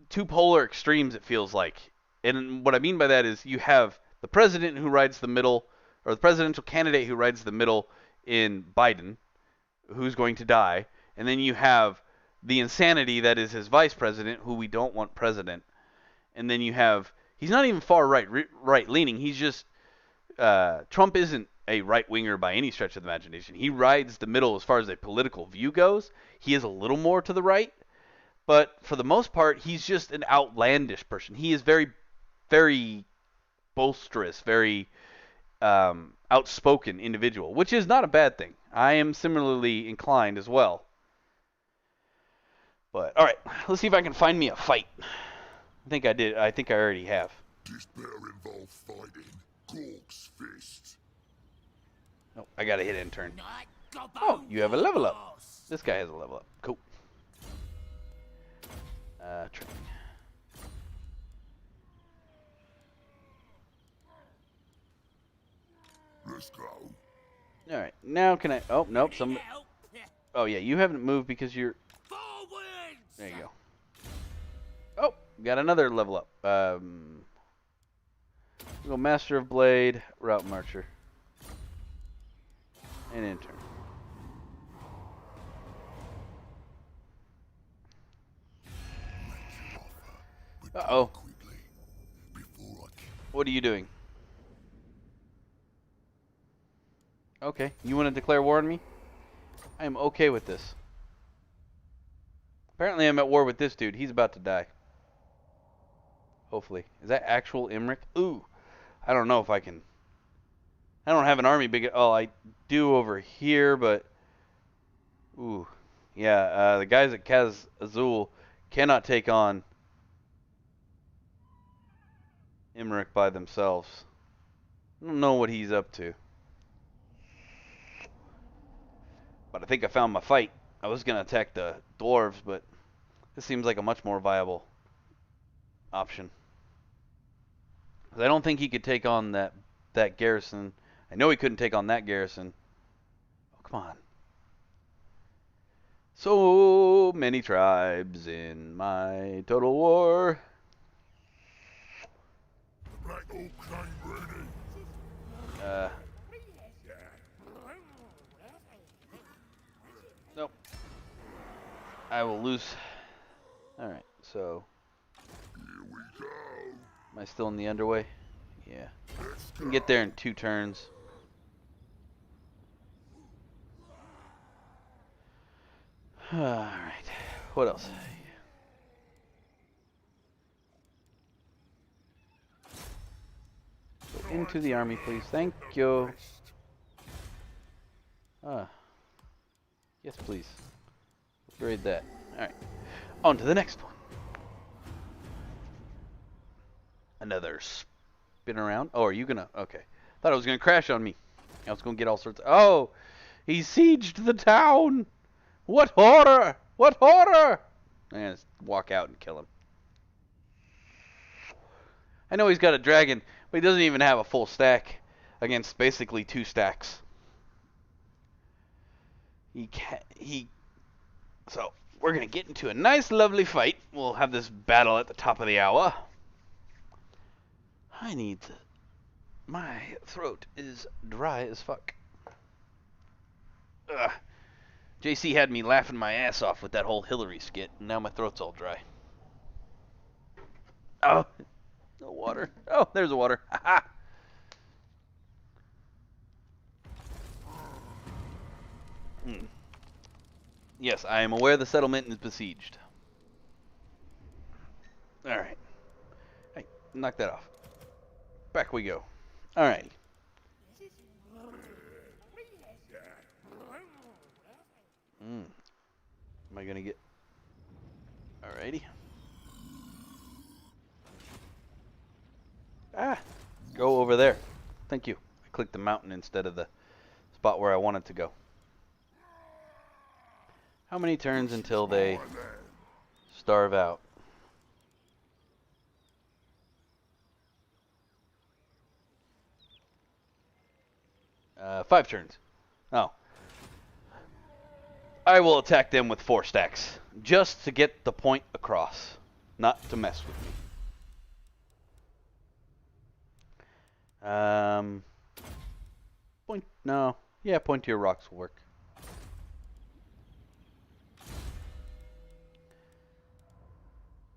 two polar extremes, it feels like. And what I mean by that is you have the president who rides the middle, or the presidential candidate who rides the middle in Biden, who's going to die, and then you have the insanity that is his vice president, who we don't want president, and then you have he's not even far right leaning. He's just Trump isn't a right winger by any stretch of the imagination. He rides the middle as far as a political view goes. He is a little more to the right, but for the most part, he's just an outlandish person. He is very, very boisterous, very outspoken individual, which is not a bad thing. I am similarly inclined as well. But all right, let's see if I can find me a fight. I think I did. I think I already have. This better involve fighting. Gork's fist. Oh, I gotta hit intern. Not go Oh, you have a level up. boss. This guy has a level up. Cool. Training. Let's go. All right, now can I? Oh nope. Some. Help. Oh yeah, you haven't moved because you're. Forwards. There you go. Oh, got another level up. We'll go Master of Blade, Route Marcher, and Intern. Uh-oh. Quickly, before I kill. What are you doing? Okay, you want to declare war on me? I am okay with this. Apparently I'm at war with this dude. He's about to die. Hopefully. Is that actual Imric? Ooh. I don't know if I can. I don't have an army big. Oh, I do over here, but. Ooh. Yeah, the guys at Kaz Azul cannot take on Imric by themselves. I don't know what he's up to. But I think I found my fight. I was going to attack the dwarves, but this seems like a much more viable option. 'Cause I don't think he could take on that garrison. I know he couldn't take on that garrison. Oh, come on. So many tribes in my total war. Black Oak Crane ready. Nope. I will lose. Alright, so. Here we go. Am I still in the underway? Yeah. Let's I can get there in 2 turns. Alright. What else? Go into the army, please. Thank you. Yes, please. Upgrade that. Alright. On to the next one. Another spin around. Oh, are you gonna? Okay. Thought it was gonna crash on me. I was gonna get all sorts of. Oh! He sieged the town! What horror! What horror! And just walk out and kill him. I know he's got a dragon, but he doesn't even have a full stack against basically 2 stacks. So, we're gonna get into a nice, lovely fight. We'll have this battle at the top of the hour. I need to... My throat is dry as fuck. Ugh. JC had me laughing my ass off with that whole Hillary skit, and now my throat's all dry. Oh, no water. Oh, there's the water. Ha Yes, I am aware the settlement is besieged. Alright. Hey, knock that off. Back we go. Alrighty. Am I gonna get... Alrighty. Ah! Go over there. Thank you. I clicked the mountain instead of the spot where I wanted to go. How many turns until they starve out? Uh, 5 turns. Oh. I will attack them with 4 stacks, just to get the point across. not to mess with me. Point, no. Yeah, pointier rocks will work.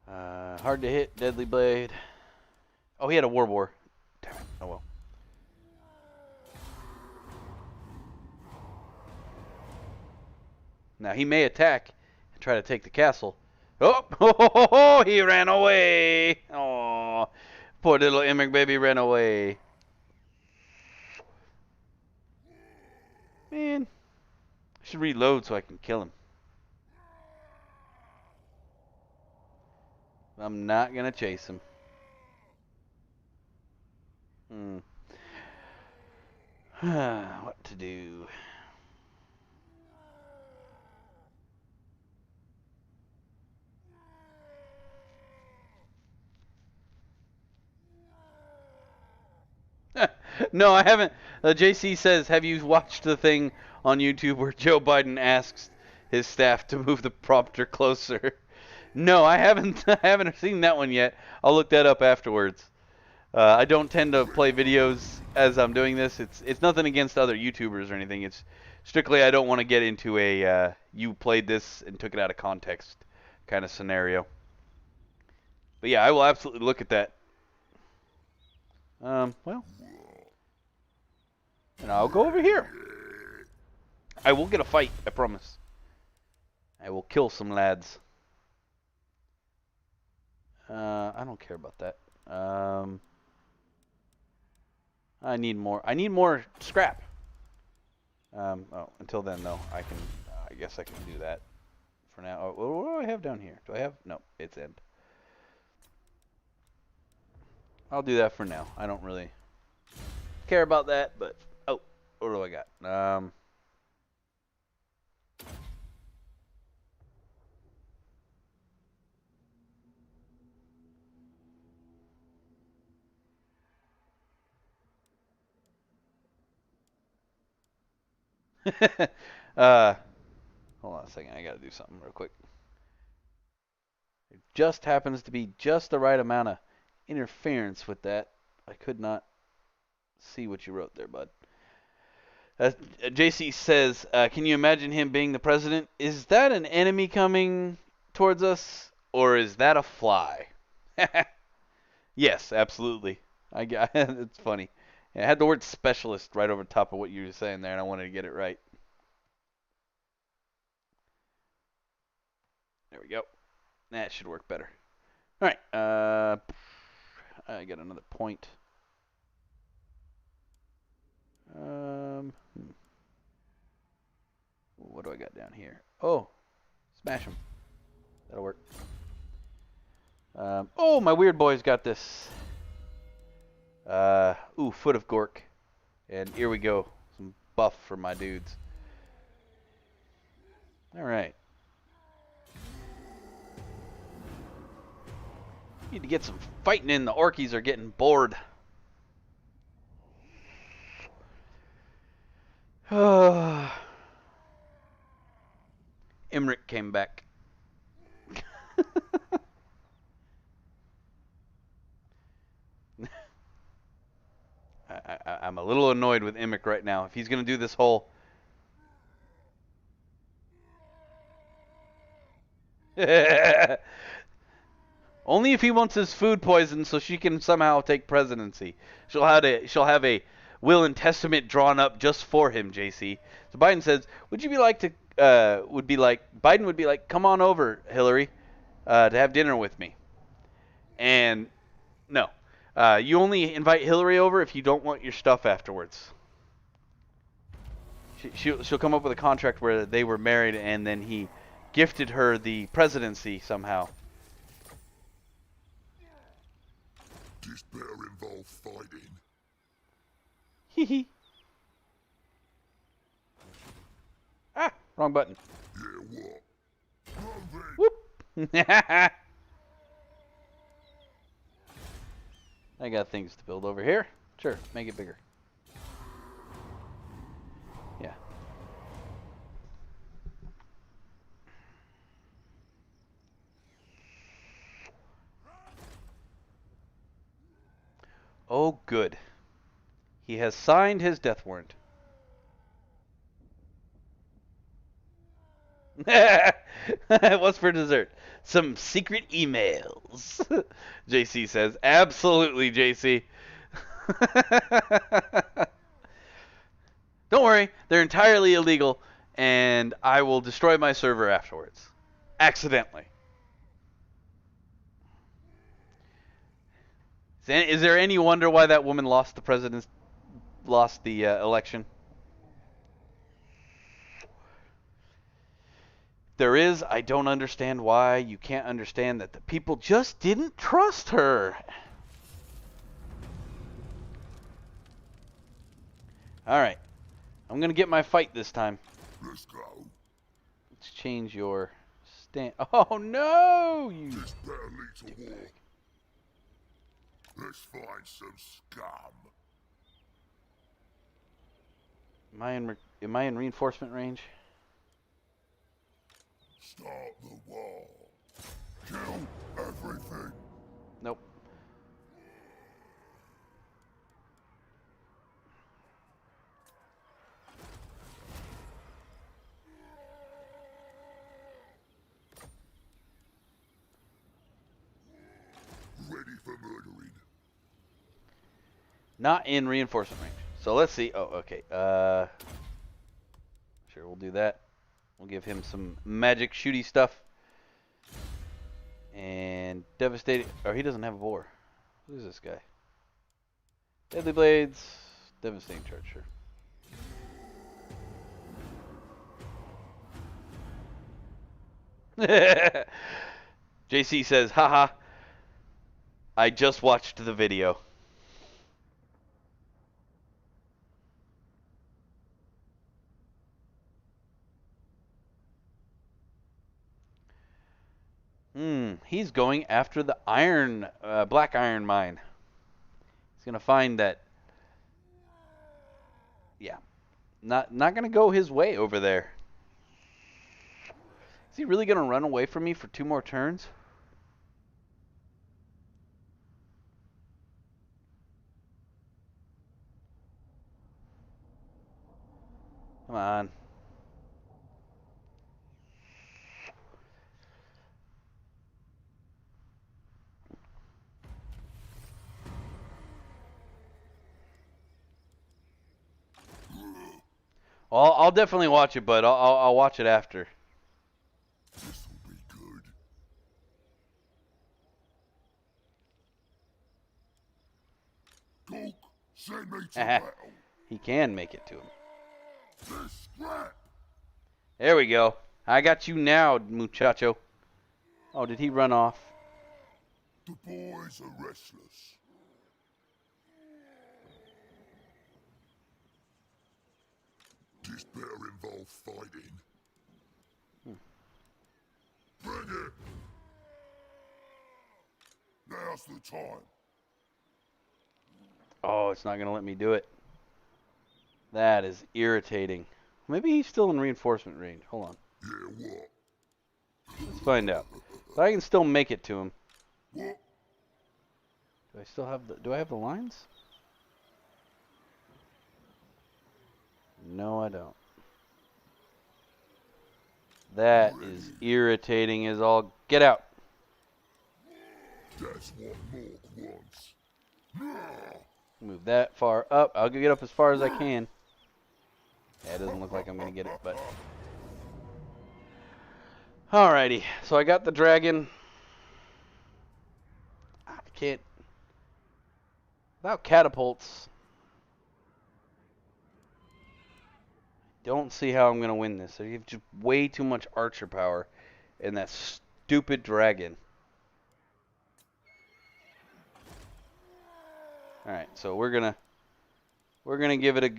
Hard to hit, deadly blade. Oh, he had a war. Damn it. Oh well. Now he may attack and try to take the castle. Oh, he ran away. Oh, poor little Emmerich baby ran away. Man, I should reload so I can kill him. I'm not gonna chase him. What to do? No, I haven't. JC says, have you watched the thing on YouTube where Joe Biden asks his staff to move the prompter closer? No, I haven't. I haven't seen that one yet. I'll look that up afterwards. I don't tend to play videos as I'm doing this. It's nothing against other YouTubers or anything. It's strictly I don't want to get into a you played this and took it out of context kind of scenario. But yeah, I will absolutely look at that. Well, and I'll go over here. I will get a fight, I promise. I will kill some lads. I don't care about that. I need more scrap. Oh, until then though, I guess I can do that for now. Oh, what do I have down here? Do I have? No, it's end. I'll do that for now. I don't really care about that, but oh, what do I got? Hold on a second. I gotta do something real quick. It just happens to be just the right amount of interference with that. I could not see what you wrote there, bud. JC says, can you imagine him being the president? Is that an enemy coming towards us, or is that a fly? Yes, absolutely. It's funny. Yeah, I had the word specialist right over top of what you were saying there, and I wanted to get it right. There we go. That should work better. All right. I got another point. What do I got down here? Oh, smash them. That'll work. Oh, my weird boy's got this. Foot of Gork. And here we go. Some buff for my dudes. Alright. Need to get some fighting in. The Orkies are getting bored. Emmerich came back. I'm a little annoyed with Emmerich right now. If he's going to do this whole... Only if he wants his food poisoned so she can somehow take presidency. She'll have a will and testament drawn up just for him, JC. So Biden says, Biden would be like, come on over, Hillary, to have dinner with me. And no. You only invite Hillary over if you don't want your stuff afterwards. She'll come up with a contract where they were married and then he gifted her the presidency somehow. This better involve fighting. Hee. Ah, wrong button. Yeah, what? Whoop. I got things to build over here. Sure, make it bigger. Yeah. Oh, good. He has signed his death warrant. What's for dessert? Some secret emails. JC says, absolutely, JC. Don't worry, they're entirely illegal, and I will destroy my server afterwards. Accidentally. Is there any wonder why that woman lost the election? There is. I don't understand why you can't understand that the people just didn't trust her. All right. I'm going to get my fight this time. Let's go. Let's change your stand. Oh, no! You This better lead to war. dickbag. Let's find some scum. Am I in reinforcement range? Start the war. Kill everything. Nope. Ready for murdering. Not in reinforcement range. So let's see. Oh, okay. Sure, we'll do that. We'll give him some magic shooty stuff. And devastating. Oh, he doesn't have a bore. Who's this guy? Deadly blades. Devastating charge, sure. JC says, haha, I just watched the video. He's going after the black iron mine. He's gonna find that. Yeah, not gonna go his way over there. Is he really gonna run away from me for 2 more turns? Come on. Well, I'll definitely watch it, but I'll watch it after. This'll be good. Coke, send me to battle. He can make it to him. This scrap. There we go. I got you now, muchacho. Oh, did he run off? The boys are restless. This better involve fighting. Bring it! Now's the time. Oh, it's not going to let me do it. That is irritating. Maybe he's still in reinforcement range. Hold on. Yeah, what? Let's find out. But I can still make it to him. What? Do I have the lines? No, I don't. That is irritating as all get out. That's what Mork wants. Move that far up. I'll get up as far as I can. Yeah, it doesn't look like I'm going to get it, but... Alrighty, so I got the dragon. I can't... Without catapults... Don't see how I'm going to win this. You have just way too much archer power in that stupid dragon. Alright, so we're gonna give it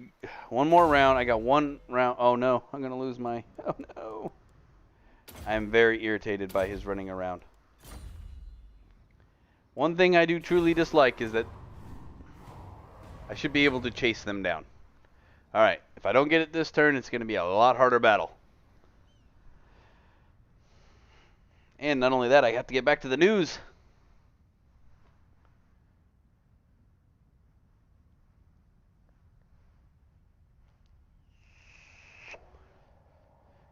one more round. I got 1 round. Oh no, I'm gonna lose my... Oh no. I am very irritated by his running around. One thing I do truly dislike is that I should be able to chase them down. Alright, if I don't get it this turn, it's going to be a lot harder battle. And not only that, I have to get back to the news.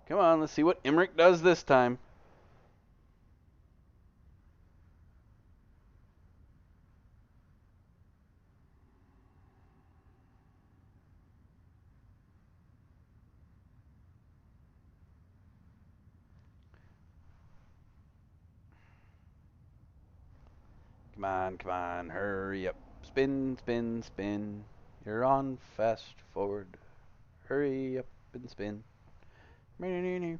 Come on, let's see what Emmerich does this time. Come on, hurry up. Spin, spin, spin. You're on fast forward. Hurry up and spin. Did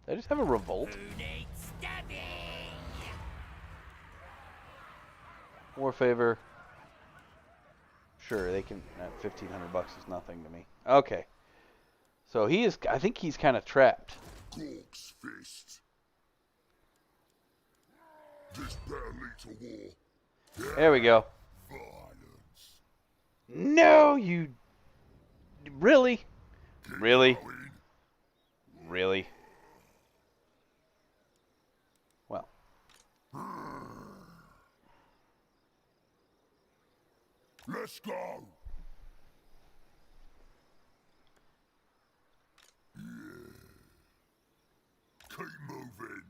I just have a revolt? Who needs stabbing? War favor. Sure, they can. $1,500 is nothing to me. Okay. So he is. I think he's kind of trapped. Gork's fist. This better lead to war. There we go. Violence. No, you. Really? Really? Going. Really? Well. Let's go. Yeah. Keep moving.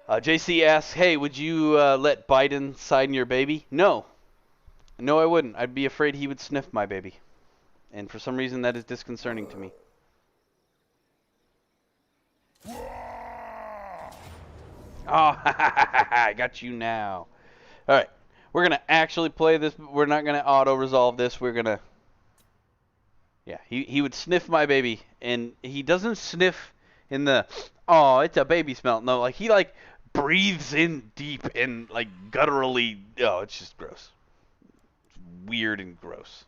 JC asks, hey, would you let Biden sign your baby? No. No, I wouldn't. I'd be afraid he would sniff my baby. And for some reason, that is disconcerting to me. Oh, I got you now. All right. We're going to actually play this. We're not going to auto-resolve this. We're going to... Yeah, he would sniff my baby. And he doesn't sniff in the, oh, it's a baby smell. No, like, he, like, breathes in deep and, like, gutturally. Oh, it's just gross. It's weird and gross.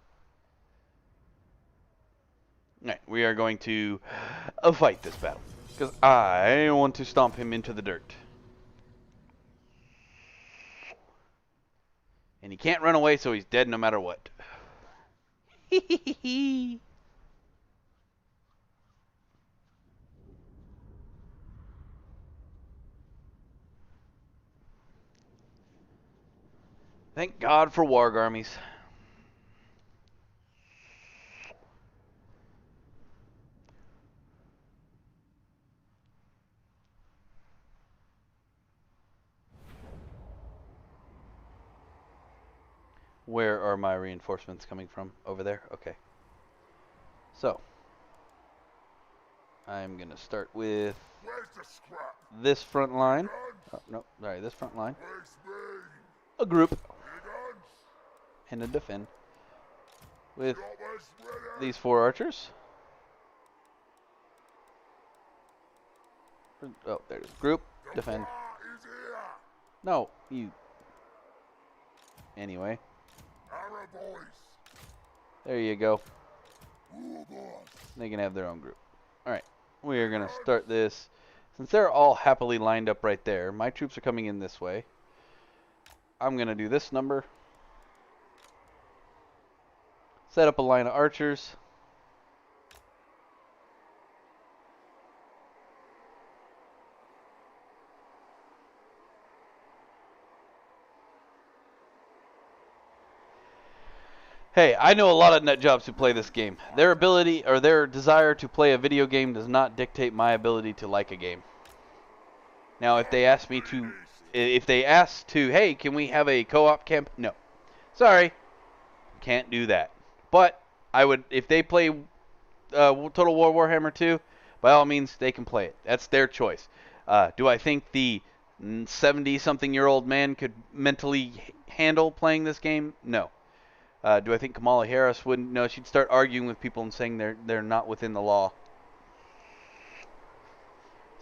All right, we are going to fight this battle. Because I want to stomp him into the dirt. And he can't run away, so he's dead no matter what. Thank God for warg armies. Where are my reinforcements coming from? Over there? Okay. So, I'm going to start with Where's the scrap? this front line. Guns. Oh, no, sorry, this front line. Where's me? A group Your guns. and a defend with Choppers ready. these 4 archers. Oh, there's group, The defend. bar is here. No, you. Anyway, Arrow boys. there you go. Rule boss. They can have their own group. Alright, we are going to start this. Since they're all happily lined up right there, my troops are coming in this way. I'm going to do this number. Set up a line of archers. Hey, I know a lot of nut jobs who play this game. Their ability or their desire to play a video game does not dictate my ability to like a game. Now, if they ask me to, hey, can we have a co-op camp? No. Sorry. Can't do that. But I would, if they play Total War Warhammer 2, by all means, they can play it. That's their choice. Do I think the 70-something-year-old man could mentally handle playing this game? No. Do I think Kamala Harris wouldn't? No, she'd start arguing with people and saying they're not within the law.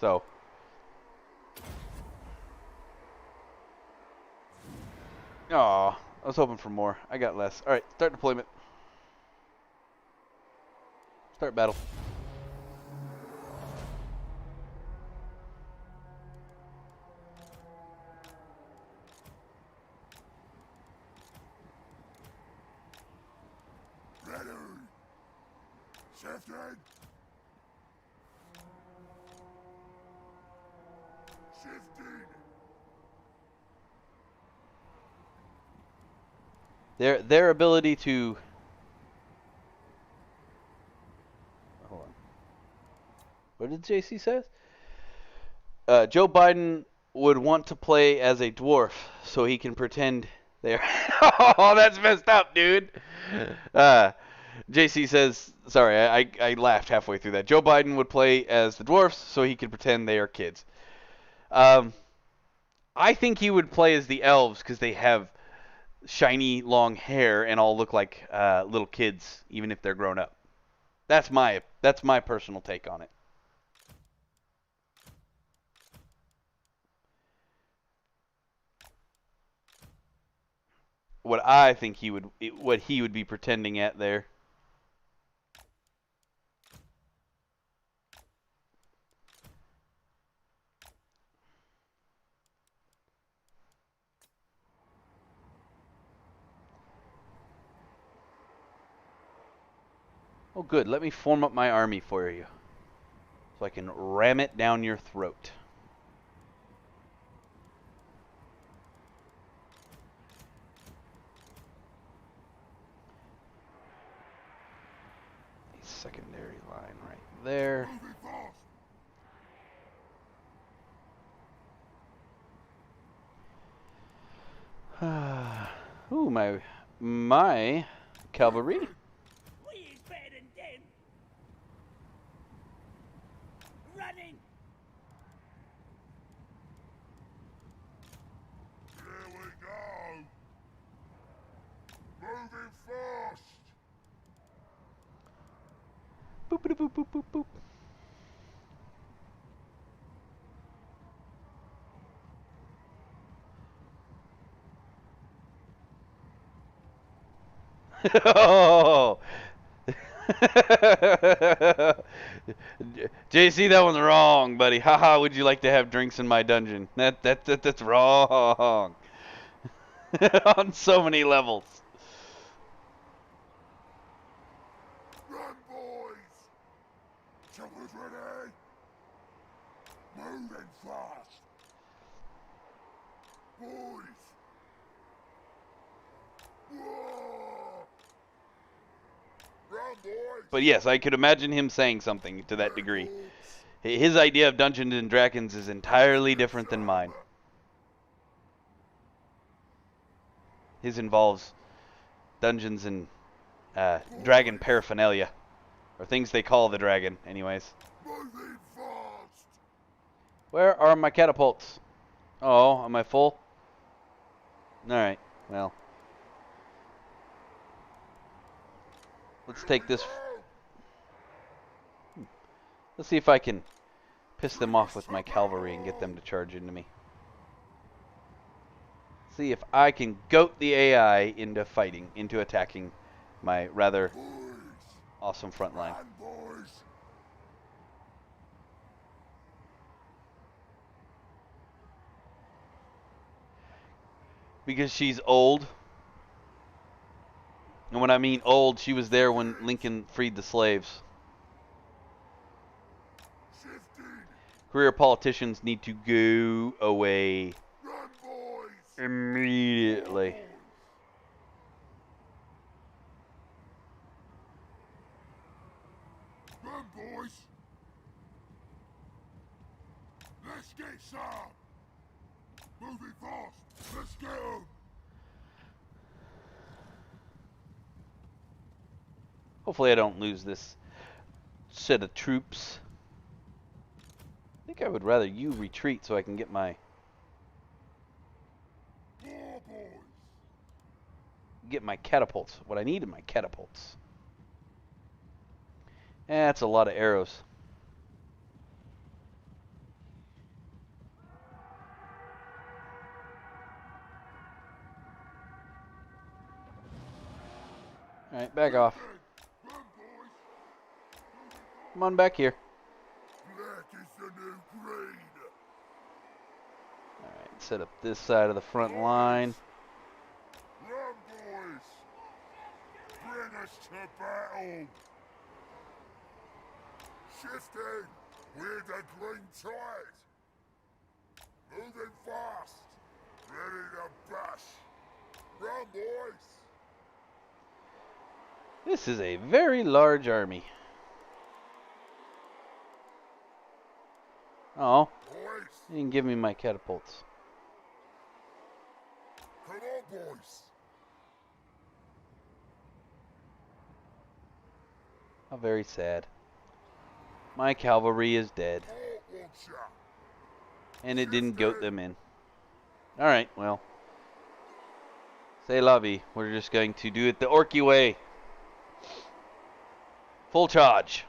So, aw, I was hoping for more. I got less. All right, start deployment. Start battle. Ready. Shifting. Shifting. Their ability to hold on. What did JC say? Joe Biden would want to play as a dwarf so he can pretend they're. Oh, that's messed up, dude. JC says, sorry, I laughed halfway through that. Joe Biden would play as the dwarfs so he could pretend they are kids. I think he would play as the elves because they have shiny long hair and all look like little kids, even if they're grown up. That's my personal take on it. What I think what he would be pretending at there. Oh, good. Let me form up my army for you, so I can ram it down your throat. Secondary line right there. Ooh, my cavalry. We is better than them. Running. Here we go. Moving fast. Boop boop boop boop boop boop. Oh. JC, that one's wrong, buddy. Haha, would you like to have drinks in my dungeon? That's wrong. On so many levels. Run, boys. Choppers ready. Moving fast. Boys. Whoa. Run, boys. But yes, I could imagine him saying something to that degree. His idea of Dungeons and Dragons is entirely different than mine. His involves dungeons and dragon paraphernalia, or things they call the dragon, anyways. Moving fast. Where are my catapults? Oh, am I full? Alright, well. Let's take this. Let's see if I can piss them off with my cavalry and get them to charge into me. See if I can goat the AI into fighting, into attacking my rather awesome front line. Run, boys. Because she's old. And when I mean old, she was there when Lincoln freed the slaves. Shifting. Career politicians need to go away Run, boys. immediately. Run, boys. Let's get some. Moving fast. Let's go. Hopefully I don't lose this set of troops. I think I would rather you retreat so I can get my More boys. catapults. What I need are my catapults. That's a lot of arrows. Alright, back off. Run, boys. Come on back here. Black is the new green. Alright, set up this side of the front line. Run, boys. Bring us to battle. Shifting. We're the green tide. Moving fast. Ready to bash. Run, boys. This is a very large army. Oh, Boys. you didn't give me my catapults. Come on, boys. How very sad. My cavalry is dead. All one shot. And it didn't goat them in. Alright, well. C'est la vie. We're just going to do it the Orky way. Full charge.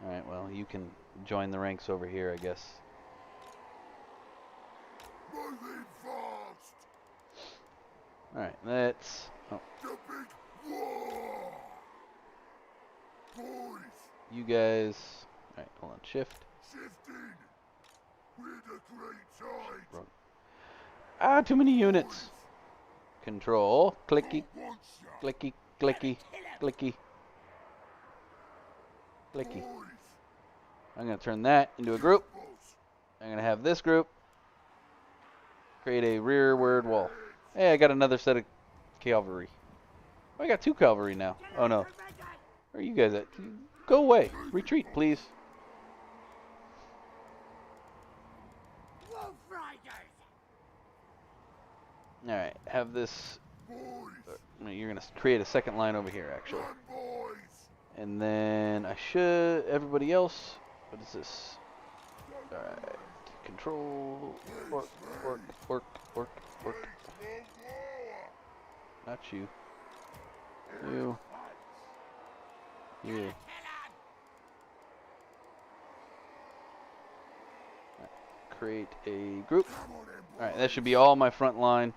Alright, well, you can join the ranks over here, I guess. Moving fast. Alright, let's... Oh, The big war. Boys. you guys... Alright, hold on. Shift. Shifting. We're the great tide. Run. Ah, too many units. Control. Clicky. One shot. Clicky. Clicky. Clicky. Clicky. Boys. I'm going to turn that into a group. Boss. I'm going to have this group create a rearward wall. Hey, I got another set of cavalry. Oh, I got 2 cavalry now. Oh, no. Where are you guys at? Go away. Retreat, please. Wolf Riders! Alright, have this... Boys. You're going to create a second line over here, actually. Run, boys. And then I should... Everybody else... What is this? Alright. Control... Orc, orc, orc, orc, orc. Not you. You. You. Create a group. Alright, that should be all my front line.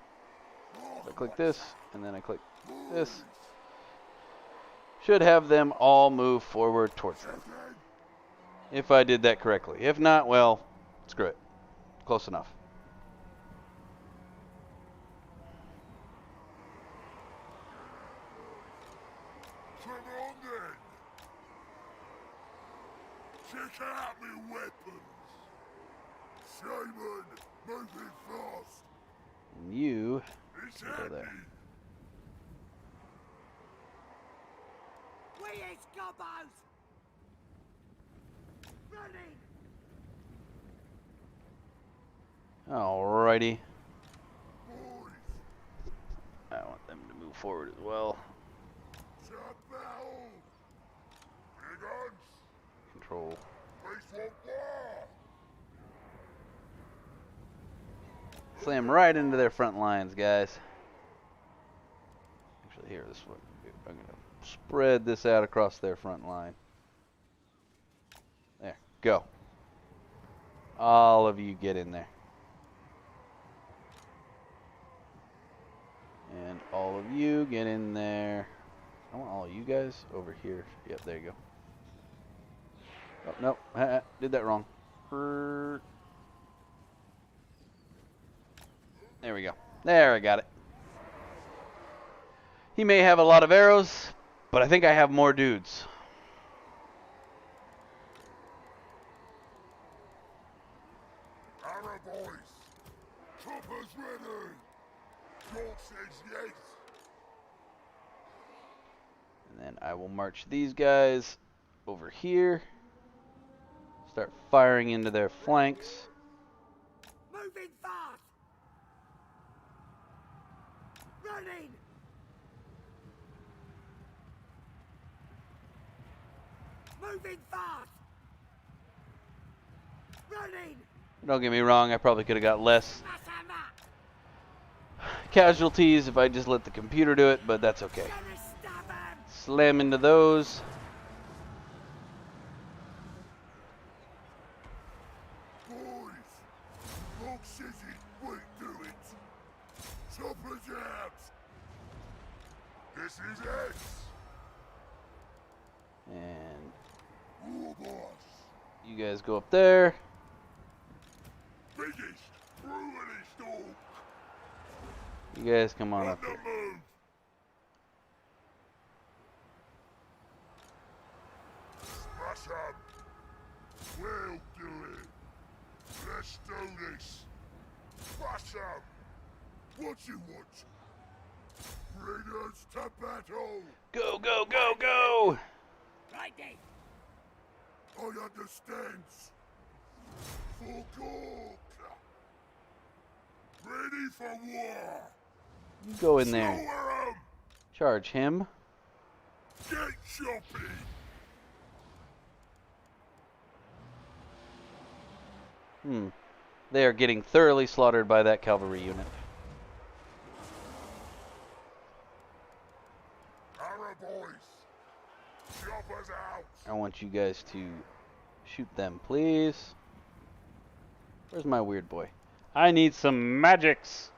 I click this, and then I click this. Should have them all move forward towards them. If I did that correctly. If not, well, screw it. Close enough. Come on then. Check out me weapons. Simon, moving fast. And you It's go happy. there. We is gobbos! Running! Alrighty. Boys. I want them to move forward as well. Shut battle. Big guns. Control. Face for war. Slam right into their front lines, guys. Actually, here, this is what I'm going to spread this out across their front line. There, go. All of you get in there. And all of you get in there. I want all of you guys over here. Yep, there you go. Oh, no, did that wrong. There we go. There, I got it. He may have a lot of arrows, but I think I have more dudes. Arrow boys. Choppers ready. York says yes. And then I will march these guys over here. Start firing into their flanks. Moving fast! Running! Moving fast! Running! Don't get me wrong, I probably could have got less Smash 'em up! casualties if I just let the computer do it, but that's okay. Gonna stab 'em! Slam into those. Boys. York City won't do it. Choppers out. This is X. And War boss. you guys go up there. Biggest, brutalist orc. You guys come on On up the here. move. What you want? Readers to battle! Go, go, go, go! Righty. I understand. For Cork! Ready for war! You go in there. Slower 'em! Charge him. Get choppy! They are getting thoroughly slaughtered by that cavalry unit. Para boys! Choppers out! I want you guys to shoot them, please. Where's my weird boy? I need some magics.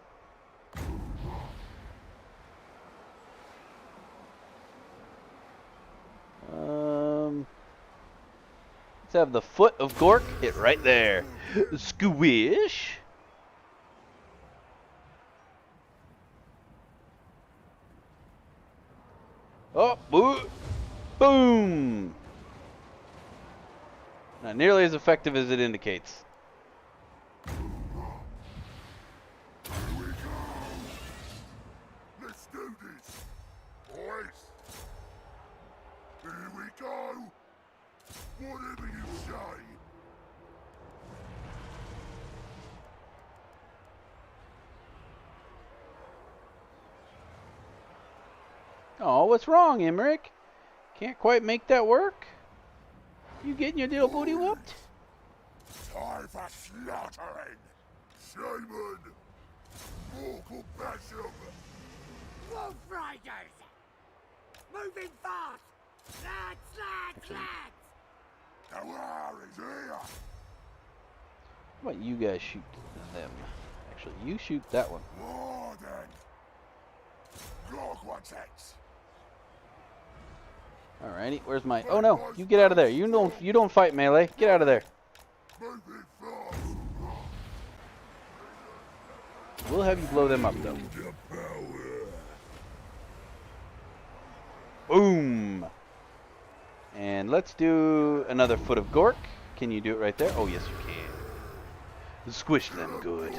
Let's have the foot of Gork hit right there. Squish. Oh, boom. Not nearly as effective as it indicates. Here we go! Let's do this! Boys! Here we go! Whatever you say! Oh, what's wrong, Emmerich? Can't quite make that work? You getting your little booty whooped? Time for slaughtering! Shaman! Mortal Basham! Wolf Riders. Moving fast. Lads. The war is here! How about you guys shoot them? Actually, you shoot that one. War then! Log wants it! Alrighty, where's my... Oh no, you get out of there. You don't fight melee. Get out of there. Moving fast! We'll have you blow them up though. The power! Boom. And let's do another foot of Gork. Can you do it right there? Oh yes, you can. Squish them good.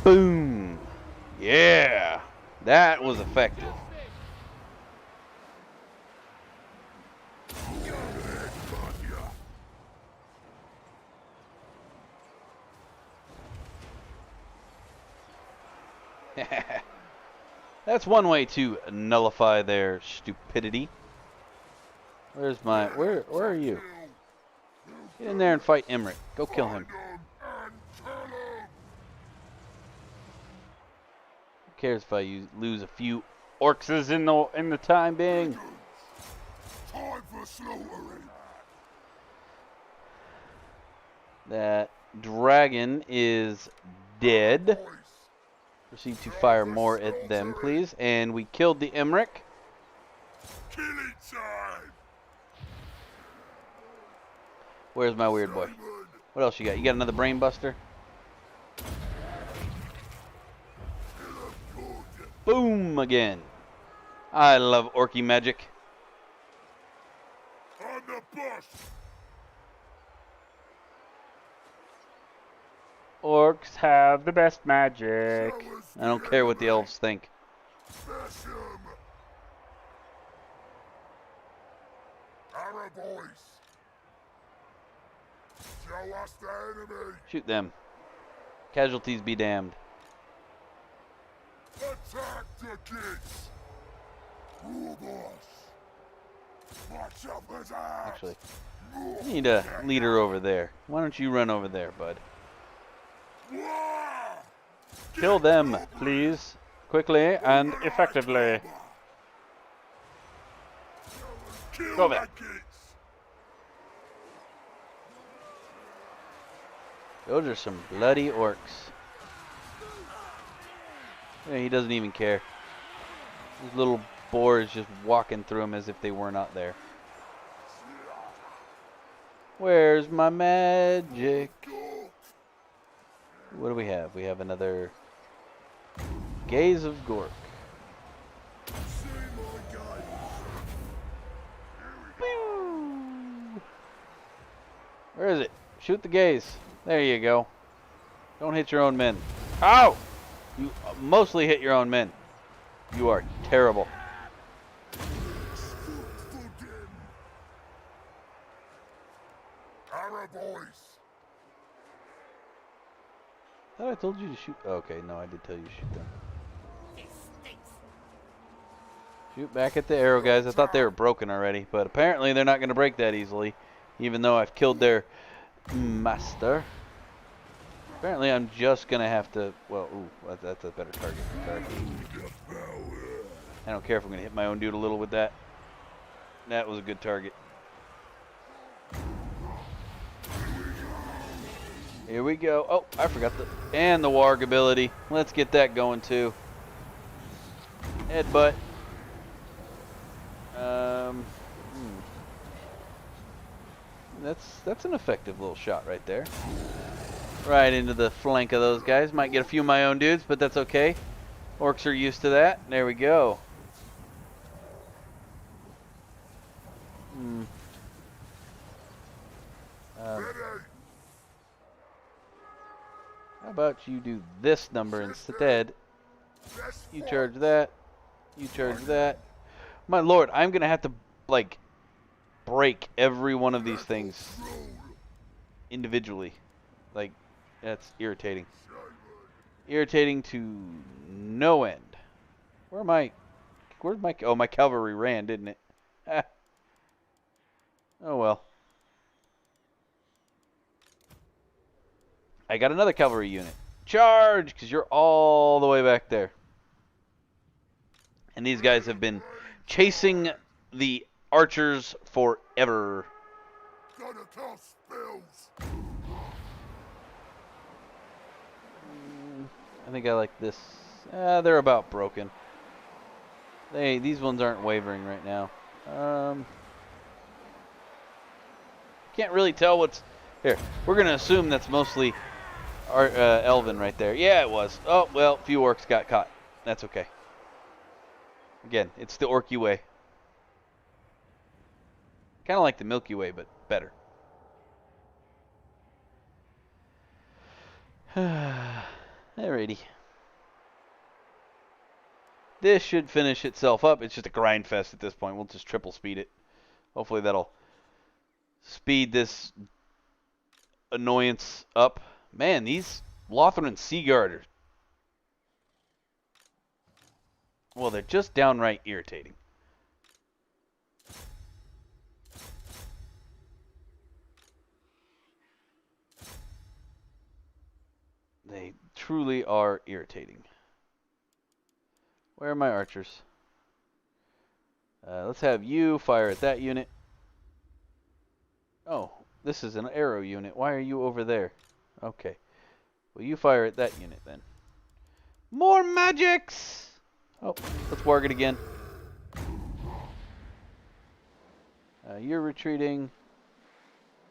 Boom. Yeah, that was effective. That's one way to nullify their stupidity. Where's my... Where are you? Get in there and fight Emmerich. Go kill him. Who cares if I lose a few orcs in the time being? Time for slaughtering! That dragon is dead. Proceed to fire more at them, please. And we killed the Emmerich. Killing time! Where's my weird boy? What else you got? You got another brain buster? Boom again. I love orky magic. I'm the boss! Orcs have the best magic. I don't care what the elves think. Smash 'em! Our boys! Show us the enemy! Shoot them. Casualties be damned. Attack the kids! War boss! March up his ass! Actually, I need a leader over there. Why don't you run over there, bud? War! Kill them, please. Quickly and effectively. Kill Go the back. kids! Those are some bloody orcs. Yeah, he doesn't even care. His little boar is just walking through them as if they were not there. Where's my magic? What do we have? We have another Gaze of Gork. Where is it? shoot the gaze. There you go. Don't hit your own men. Ow! You mostly hit your own men. You are terrible. Arrow boys. I thought I told you to shoot. Okay, no, I did tell you to shoot them. This stinks. Shoot back at the arrow guys. I thought they were broken already, but apparently they're not going to break that easily, even though I've killed their master. Apparently I'm just going to have to, well, ooh, that's a better target. Sorry. I don't care if I'm going to hit my own dude a little with that. That was a good target. Here we go. Oh, I forgot and the warg ability. Let's get that going too. Headbutt. That's an effective little shot right there. Right into the flank of those guys. Might get a few of my own dudes, but that's okay. Orcs are used to that. There we go. How about you do this number instead? You charge that. You charge that. My lord, I'm going to have to, like, break every one of these things individually. Like, that's irritating. Irritating to no end. Where's my, oh, my cavalry ran, didn't it? Oh, well. I got another cavalry unit. Charge, because you're all the way back there. And these guys have been chasing the archers forever. Gonna cast spells. I think I like this. They're about broken. These ones aren't wavering right now. Can't really tell what's here. We're gonna assume that's mostly Elven right there. Yeah, it was. Oh well, few orcs got caught. That's okay. Again, it's the Orky way. Kind of like the Milky Way, but better. Alrighty. This should finish itself up. It's just a grind fest at this point. We'll just triple speed it. Hopefully that'll speed this annoyance up. Man, these Lothran Seaguard are... well, they're just downright irritating. They truly are irritating. Where are my archers? Let's have you fire at that unit. Oh, this is an arrow unit. Why are you over there? Okay. Well, you fire at that unit then. More magics! Oh, let's warg it again. You're retreating.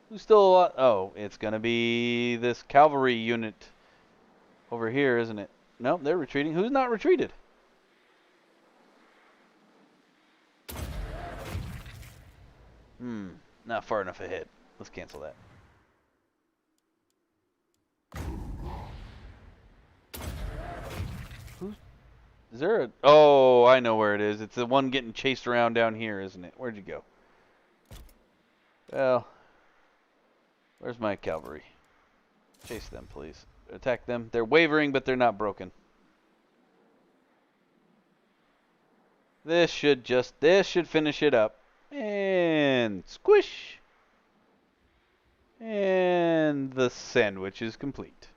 Who's still alive? Oh, it's going to be this cavalry unit over here, isn't it? Nope, they're retreating. Who's not retreated? Not far enough ahead. Let's cancel that. Is there a... oh, I know where it is. It's the one getting chased around down here, isn't it? Where'd you go? Well, where's my cavalry? Chase them, please. Attack them. They're wavering, but they're not broken. This should finish it up. And squish. And the sandwich is complete.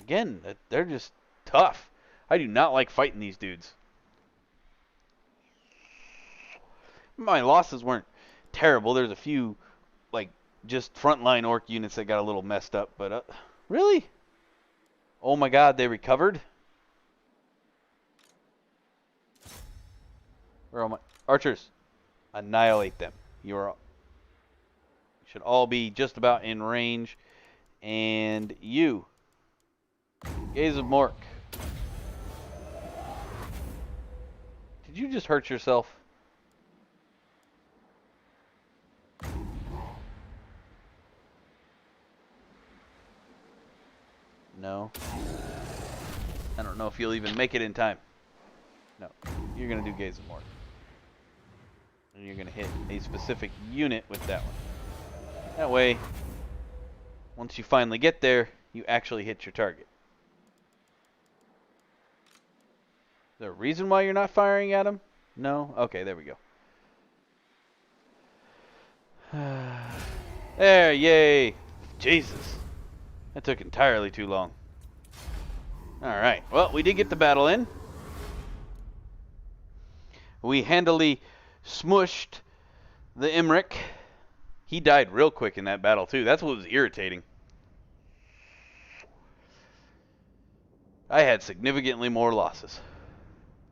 Again, they're just tough. I do not like fighting these dudes. My losses weren't terrible. There's a few, like, just frontline orc units that got a little messed up. But, really? Oh my god, they recovered? Where are my archers? Annihilate them. You should all be just about in range. And you, Gaze of Mork. Did you just hurt yourself? No. I don't know if you'll even make it in time. No. You're going to do Gaze of Mort. And you're going to hit a specific unit with that one. That way, once you finally get there, you actually hit your target. Is there a reason why you're not firing at him? No? Okay, there we go. There, yay! Jesus. That took entirely too long. Alright, well, we did get the battle in. We handily smushed the Emmerich. He died real quick in that battle, too. That's what was irritating. I had significantly more losses.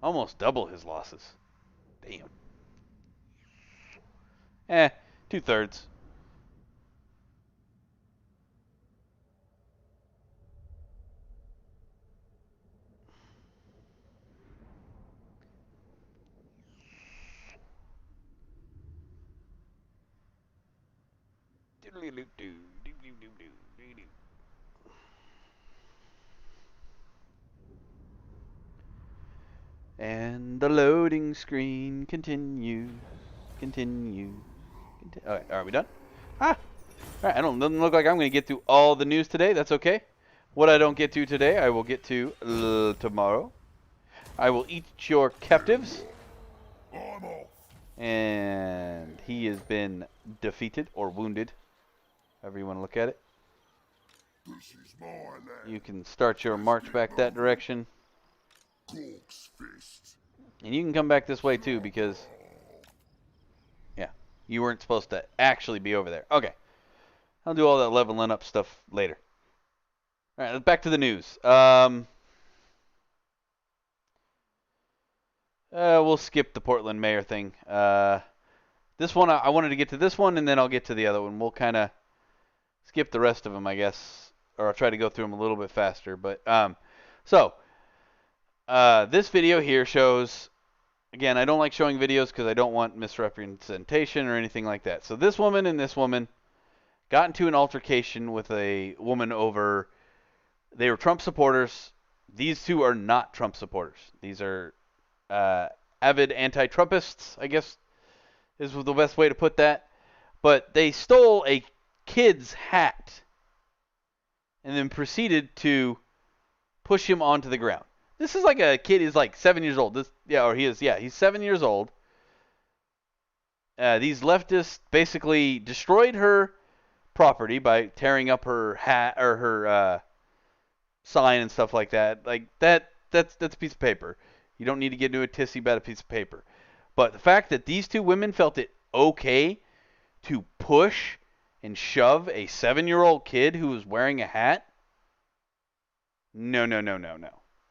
Almost double his losses. Damn. 2/3. And the loading screen continues. Alright, are we done? Ah! Alright, doesn't look like I'm going to get through all the news today. That's okay. What I don't get to today, I will get to tomorrow. I will eat your captives. I'm off. And he has been defeated or wounded. However you want to look at it. This is my land. You can start your march back that direction. Gork's fist. And you can come back this way too because, yeah, you weren't supposed to actually be over there. Okay. I'll do all that leveling up stuff later. Alright, back to the news. We'll skip the Portland mayor thing. This one, I wanted to get to this one, and then I'll get to the other one. We'll kind of skip the rest of them, I guess. Or I'll try to go through them a little bit faster. But, this video here shows, again, I don't like showing videos because I don't want misrepresentation or anything like that. So this woman and this woman got into an altercation with a woman over, they were Trump supporters. These two are not Trump supporters. These are avid anti-Trumpists, I guess is the best way to put that. But they stole a kid's hat and then proceeded to push him onto the ground. This is like a kid who's like 7 years old. He's 7 years old. These leftists basically destroyed her property by tearing up her hat or her sign and stuff like that. Like that's a piece of paper. You don't need to get into a tizzy about a piece of paper. But the fact that these two women felt it okay to push and shove a 7-year-old kid who was wearing a hat, no.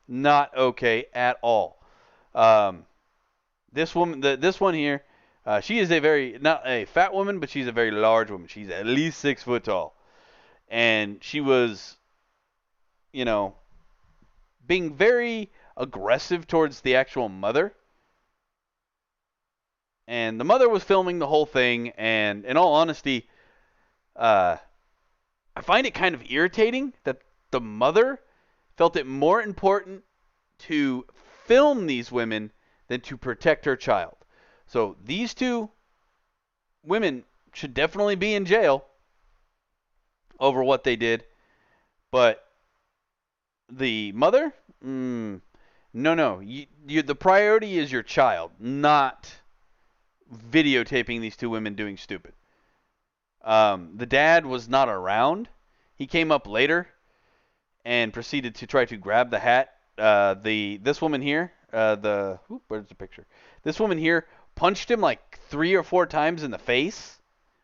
Not okay at all. This woman, this one here, she is not a fat woman, but she's a very large woman. She's at least 6 foot tall. And she was, being very aggressive towards the actual mother. And the mother was filming the whole thing, and in all honesty, I find it kind of irritating that the mother felt it more important to film these women than to protect her child. So these two women should definitely be in jail over what they did. But the mother, no. The priority is your child, not videotaping these two women doing stupid. The dad was not around. He came up later and proceeded to try to grab the hat. This woman here, where's the picture? This woman here punched him like 3 or 4 times in the face.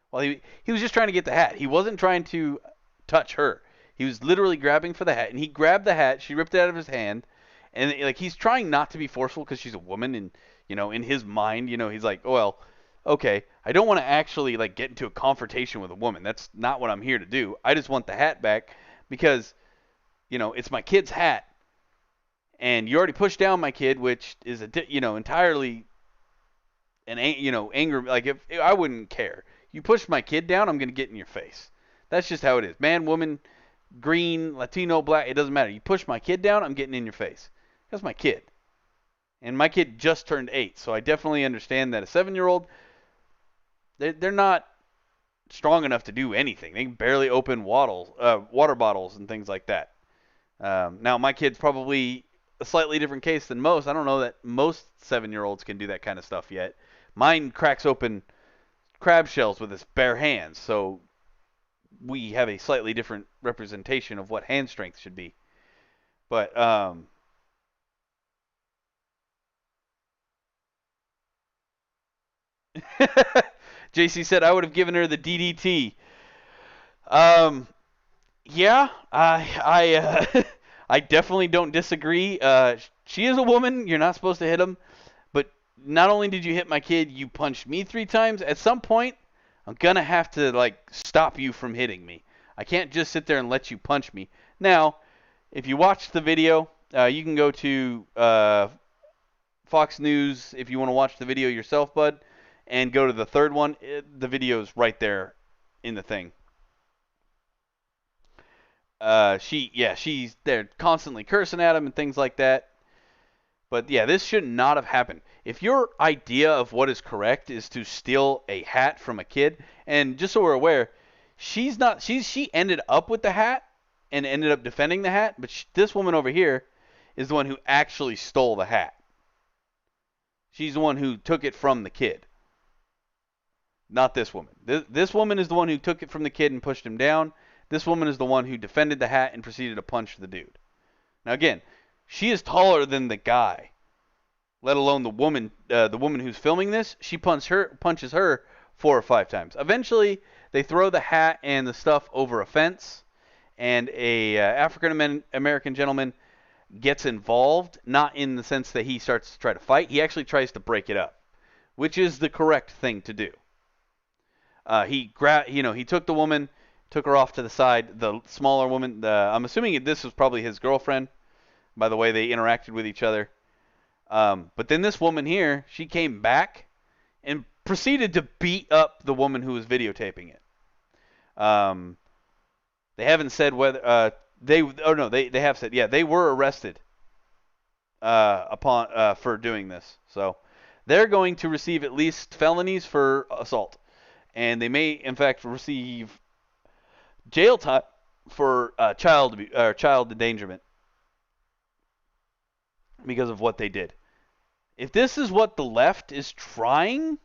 While he was just trying to get the hat. He wasn't trying to touch her. He was literally grabbing for the hat, and he grabbed the hat. She ripped it out of his hand, and like he's trying not to be forceful because she's a woman, and in his mind, he's like, oh, well, okay, I don't want to actually like get into a confrontation with a woman. That's not what I'm here to do. I just want the hat back because it's my kid's hat, and you already pushed down my kid, which is entirely an anger. Like if I wouldn't care, you push my kid down, I'm gonna get in your face. That's just how it is. Man, woman, green, Latino, black, it doesn't matter. You push my kid down, I'm getting in your face. That's my kid. And my kid just turned 8, so I definitely understand that a 7-year-old, they're not strong enough to do anything. They can barely open water bottles and things like that. Now, my kid's probably a slightly different case than most. I don't know that most 7-year-olds can do that kind of stuff yet. Mine cracks open crab shells with his bare hands, so we have a slightly different representation of what hand strength should be. But JC said I would have given her the DDT. Um, yeah, I definitely don't disagree. She is a woman. You're not supposed to hit them. But not only did you hit my kid, you punched me 3 times. At some point, I'm gonna have to like stop you from hitting me. I can't just sit there and let you punch me. Now, if you watch the video, you can go to Fox News if you want to watch the video yourself, bud, and go to the third one. The video's right there in the thing. She's there constantly cursing at him and things like that. But yeah, this should not have happened. If your idea of what is correct is to steal a hat from a kid, and just so we're aware, she ended up with the hat and ended up defending the hat, but this woman over here is the one who actually stole the hat. She's the one who took it from the kid. Not this woman. This woman is the one who took it from the kid and pushed him down. This woman is the one who defended the hat and proceeded to punch the dude. Now again, she is taller than the guy, let alone the woman. The woman who's filming this, she punches her 4 or 5 times. Eventually, they throw the hat and the stuff over a fence, and a African American gentleman gets involved. Not in the sense that he starts to try to fight. He actually tries to break it up, which is the correct thing to do. He took the woman, took her off to the side. The smaller woman, I'm assuming this was probably his girlfriend, by the way they interacted with each other. But then this woman here, she came back and proceeded to beat up the woman who was videotaping it. They haven't said whether they have said, yeah, they were arrested for doing this. So they're going to receive at least felonies for assault, and they may in fact receive jail time for child endangerment because of what they did. If this is what the left is trying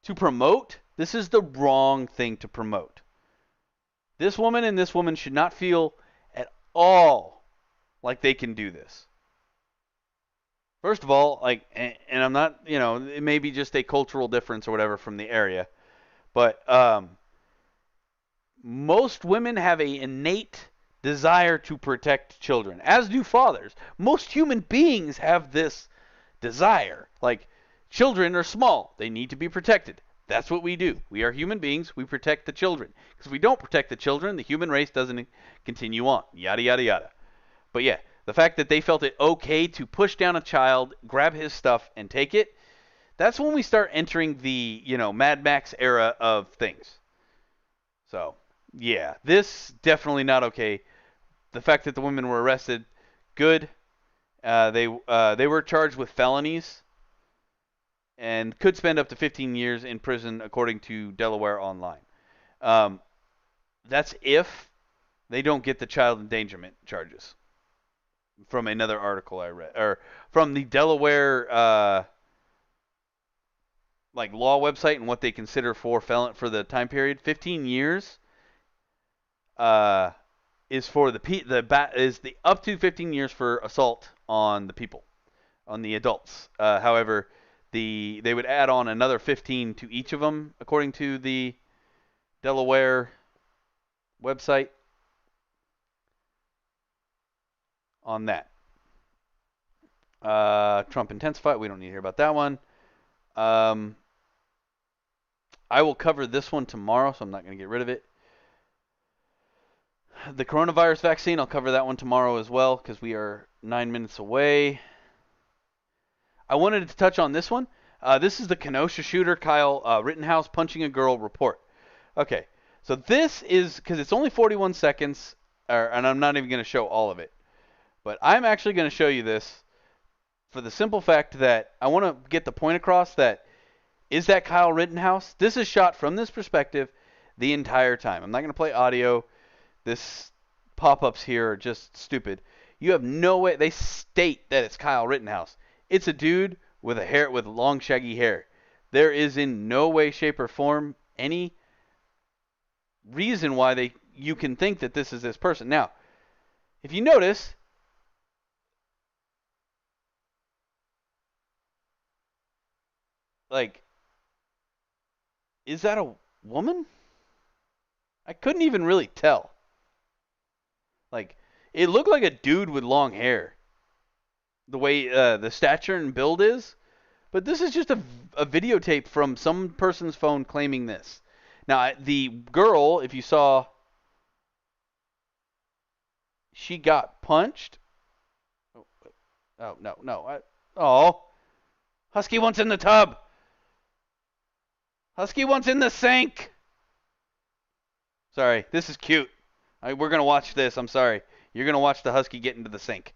to promote, this is the wrong thing to promote. This woman and this woman should not feel at all like they can do this. First of all, and I'm not, it may be just a cultural difference or whatever from the area, but most women have an innate desire to protect children, as do fathers. Most human beings have this desire. Like, children are small. They need to be protected. That's what we do. We are human beings. We protect the children. Because if we don't protect the children, the human race doesn't continue on. Yada, yada, yada. But yeah, the fact that they felt it okay to push down a child, grab his stuff, and take it, that's when we start entering the, Mad Max era of things. So, yeah, this definitely not okay. The fact that the women were arrested, good. They were charged with felonies and could spend up to 15 years in prison, according to Delaware Online. That's if they don't get the child endangerment charges. From another article I read, or from the Delaware law website and what they consider for the time period. 15 years is for the up to 15 years for assault on the people, on the adults. However, they would add on another 15 to each of them, according to the Delaware website on that. Trump intensified. We don't need to hear about that one. I will cover this one tomorrow, so I'm not going to get rid of it. The coronavirus vaccine, I'll cover that one tomorrow as well, because we are 9 minutes away. I wanted to touch on this one. This is the Kenosha shooter, Kyle Rittenhouse, punching a girl report. Okay, So this is, because it's only 41 seconds, and I'm not even going to show all of it. But I'm actually going to show you this for the simple fact that I want to get the point across that, is that Kyle Rittenhouse? This is shot from this perspective the entire time. I'm not going to play audio. This pop-ups here are just stupid. You have no way. They state that it's Kyle Rittenhouse. It's a dude with long shaggy hair. There is in no way, shape, or form any reason why you can think that this is this person. Now, if you notice, like, is that a woman? I couldn't even really tell. Like, it looked like a dude with long hair, the way the stature and build is. But this is just a videotape from some person's phone claiming this. Now, the girl, if you saw, she got punched. Oh, no. Oh. Husky wants in the tub. Husky wants in the sink. Sorry, this is cute. We're going to watch this. I'm sorry. You're going to watch the Husky get into the sink.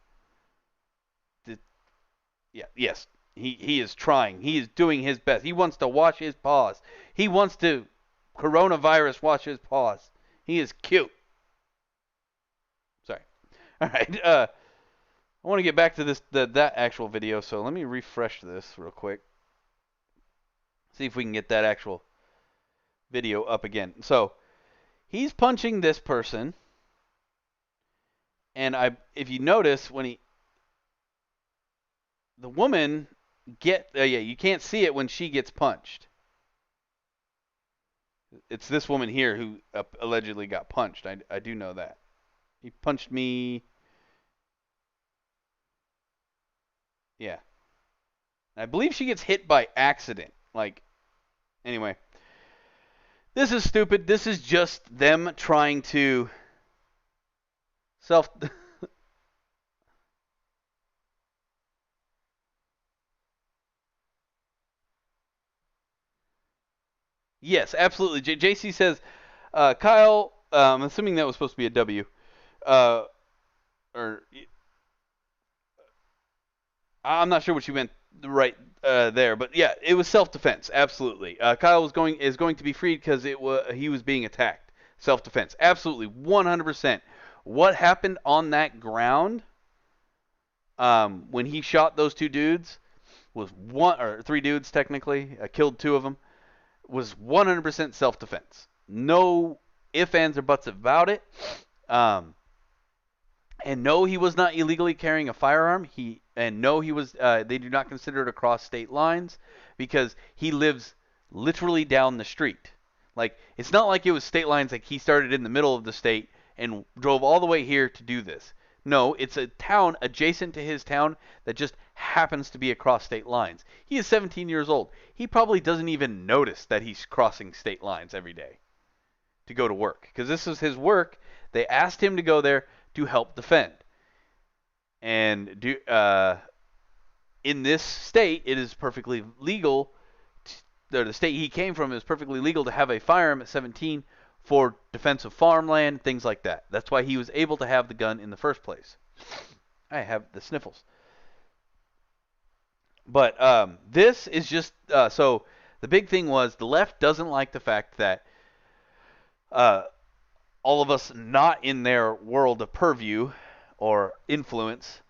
Yes. He is trying. He is doing his best. He wants to wash his paws. He wants to coronavirus wash his paws. He is cute. Sorry. All right. I want to get back to that actual video, so let me refresh this real quick. See if we can get that actual video up again. So, he's punching this person, and if you notice, the woman you can't see it when she gets punched. It's this woman here who allegedly got punched. I do know that. He punched me. Yeah. I believe she gets hit by accident. Anyway. This is stupid. This is just them trying to Yes, absolutely. JC says, Kyle, I'm assuming that was supposed to be a W. Or I'm not sure what you meant right there, but yeah, it was self-defense. Absolutely. Kyle is going to be freed because he was being attacked. Self-defense. Absolutely, 100%. What happened on that ground when he shot those two dudes was three dudes technically, killed two of them, was 100% self-defense. No ifs, ands, or buts about it. And no, he was not illegally carrying a firearm. No, he was. They do not consider it across state lines because he lives literally down the street. It's not like it was state lines. Like he started in the middle of the state and drove all the way here to do this. No, it's a town adjacent to his town that just happens to be across state lines. He is 17 years old. He probably doesn't even notice that he's crossing state lines every day to go to work because this is his work. They asked him to go there to help defend. And in this state, it is perfectly legal, the state he came from is perfectly legal to have a firearm at 17 for defense of farmland, things like that. That's why he was able to have the gun in the first place. I have the sniffles. But this is just, so the big thing was the left doesn't like the fact that all of us not in their world of purview or influence,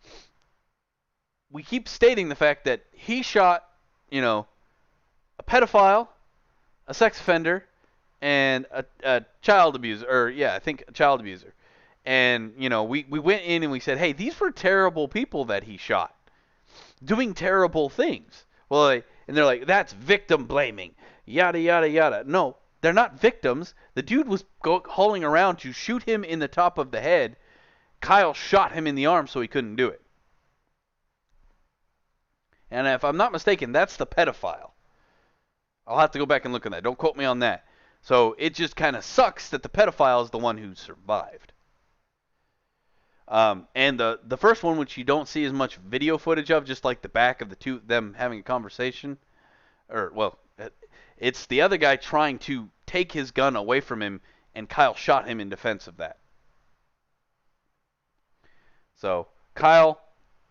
we keep stating the fact that he shot, a pedophile, a sex offender, and a child abuser, I think a child abuser. And, we went in and we said, hey, these were terrible people that he shot, doing terrible things. Well, and they're like, that's victim blaming, yada, yada, yada. No, they're not victims. The dude was hauling around to shoot him in the top of the head. Kyle shot him in the arm so he couldn't do it. And if I'm not mistaken, that's the pedophile. I'll have to go back and look at that. Don't quote me on that. So it just kind of sucks that the pedophile is the one who survived. And the first one, which you don't see as much video footage of, just like the back of the two them having a conversation, it's the other guy trying to take his gun away from him and Kyle shot him in defense of that. So Kyle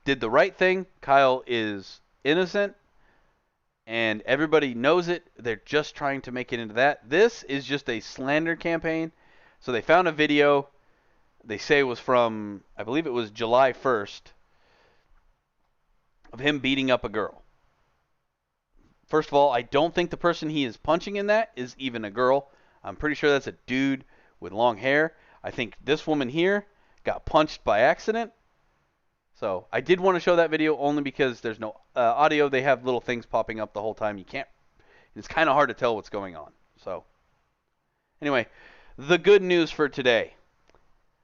did the right thing. Kyle is innocent, and everybody knows it. They're just trying to make it into that. This is just a slander campaign. So they found a video. They say it was from, I believe it was July 1st, of him beating up a girl. First of all, I don't think the person he is punching in that is even a girl. I'm pretty sure that's a dude with long hair. I think this woman here got punched by accident. So I did want to show that video only because there's no audio. They have little things popping up the whole time. You can't. It's kind of hard to tell what's going on. So anyway, the good news for today.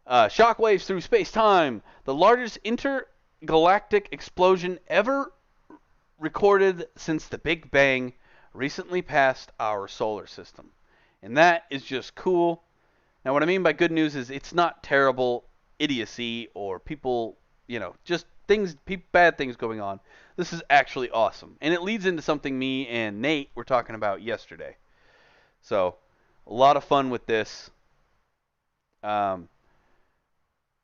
Shockwaves through space-time. The largest intergalactic explosion ever recorded since the Big Bang recently passed our solar system. And that is just cool. Now, what I mean by good news is it's not terrible idiocy or people, just things, bad things going on. This is actually awesome. And it leads into something me and Nate were talking about yesterday. So, a lot of fun with this. The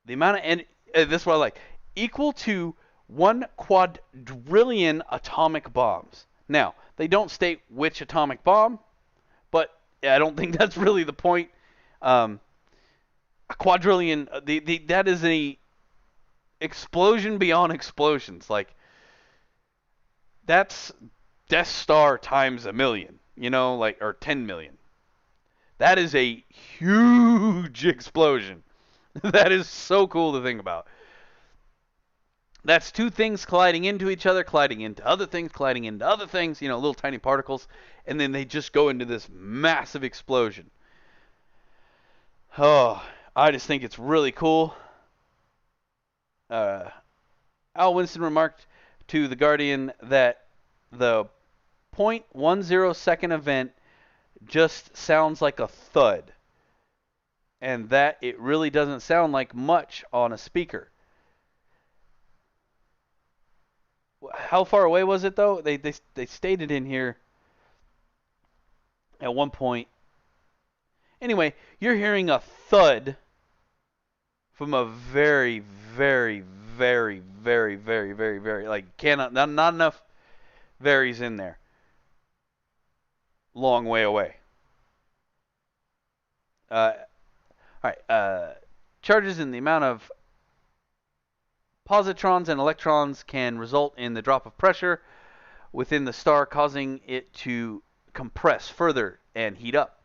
amount of, and this is what I like, equal to 1 quadrillion atomic bombs. Now, they don't state which atomic bomb, but I don't think that's really the point. A quadrillion, that is a explosion beyond explosions. Like, that's Death Star times a million, or 10 million. That is a huge explosion. That is so cool to think about. That's two things colliding into each other, colliding into other things, colliding into other things, little tiny particles, and then they just go into this massive explosion. Oh, I just think it's really cool. Al Winston remarked to The Guardian that the 0.10 second event just sounds like a thud, and that it really doesn't sound like much on a speaker. How far away was it, though? They stated in here at one point. Anyway, you're hearing a thud from a very, very, very, very, very, very, very, not enough varies in there. Long way away. All right. Charges in the amount of positrons and electrons can result in the drop of pressure within the star, causing it to compress further and heat up.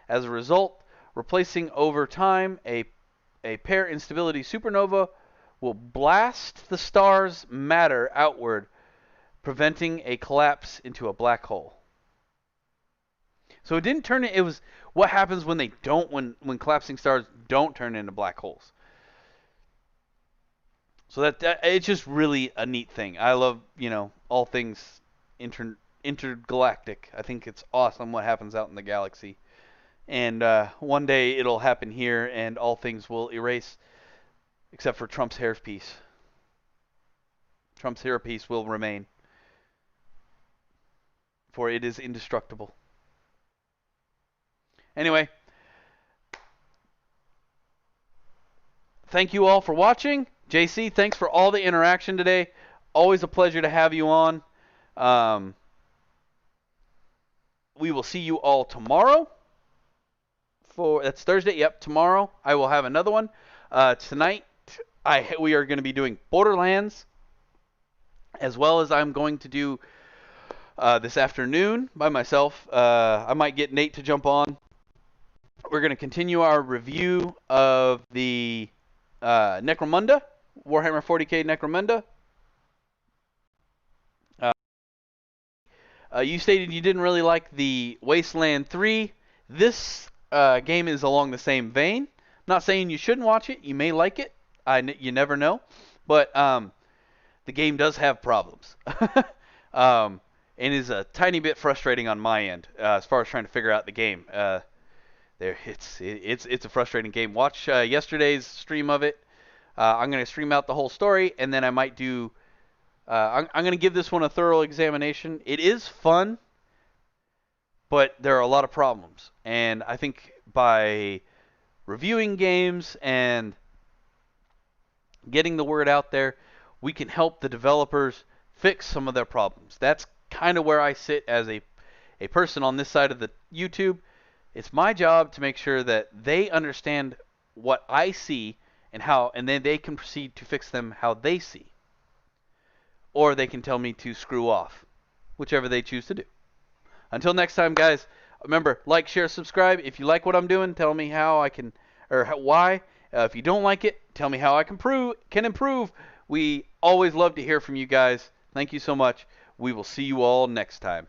As a result, replacing over time, a pair instability supernova will blast the star's matter outward, preventing a collapse into a black hole. So it didn't turn it. It was what happens when they don't, when collapsing stars don't turn into black holes. So that it's just really a neat thing. I love, all things intergalactic. I think it's awesome what happens out in the galaxy. And one day it'll happen here, and all things will erase, except for Trump's hairpiece. Trump's hairpiece will remain, for it is indestructible. Anyway, thank you all for watching. JC, thanks for all the interaction today. Always a pleasure to have you on. We will see you all tomorrow. That's Thursday. Yep, tomorrow I will have another one. Tonight we are going to be doing Borderlands, as well as I'm going to do this afternoon by myself. I might get Nate to jump on. We're going to continue our review of the Necromunda, Warhammer 40k Necromunda. You stated you didn't really like the Wasteland 3. This game is along the same vein. Not saying you shouldn't watch it. You may like it. You never know. But the game does have problems. And is a tiny bit frustrating on my end as far as trying to figure out the game. It's a frustrating game. Watch yesterday's stream of it. I'm going to stream out the whole story, and then I might do... I'm going to give this one a thorough examination. It is fun, but there are a lot of problems. And I think by reviewing games and getting the word out there, we can help the developers fix some of their problems. That's kind of where I sit as a person on this side of the YouTube. It's my job to make sure that they understand what I see and then they can proceed to fix them how they see. Or they can tell me to screw off, whichever they choose to do. Until next time, guys, remember, like, share, subscribe. If you like what I'm doing, tell me how I can, or why. If you don't like it, tell me how I can improve. We always love to hear from you guys. Thank you so much. We will see you all next time.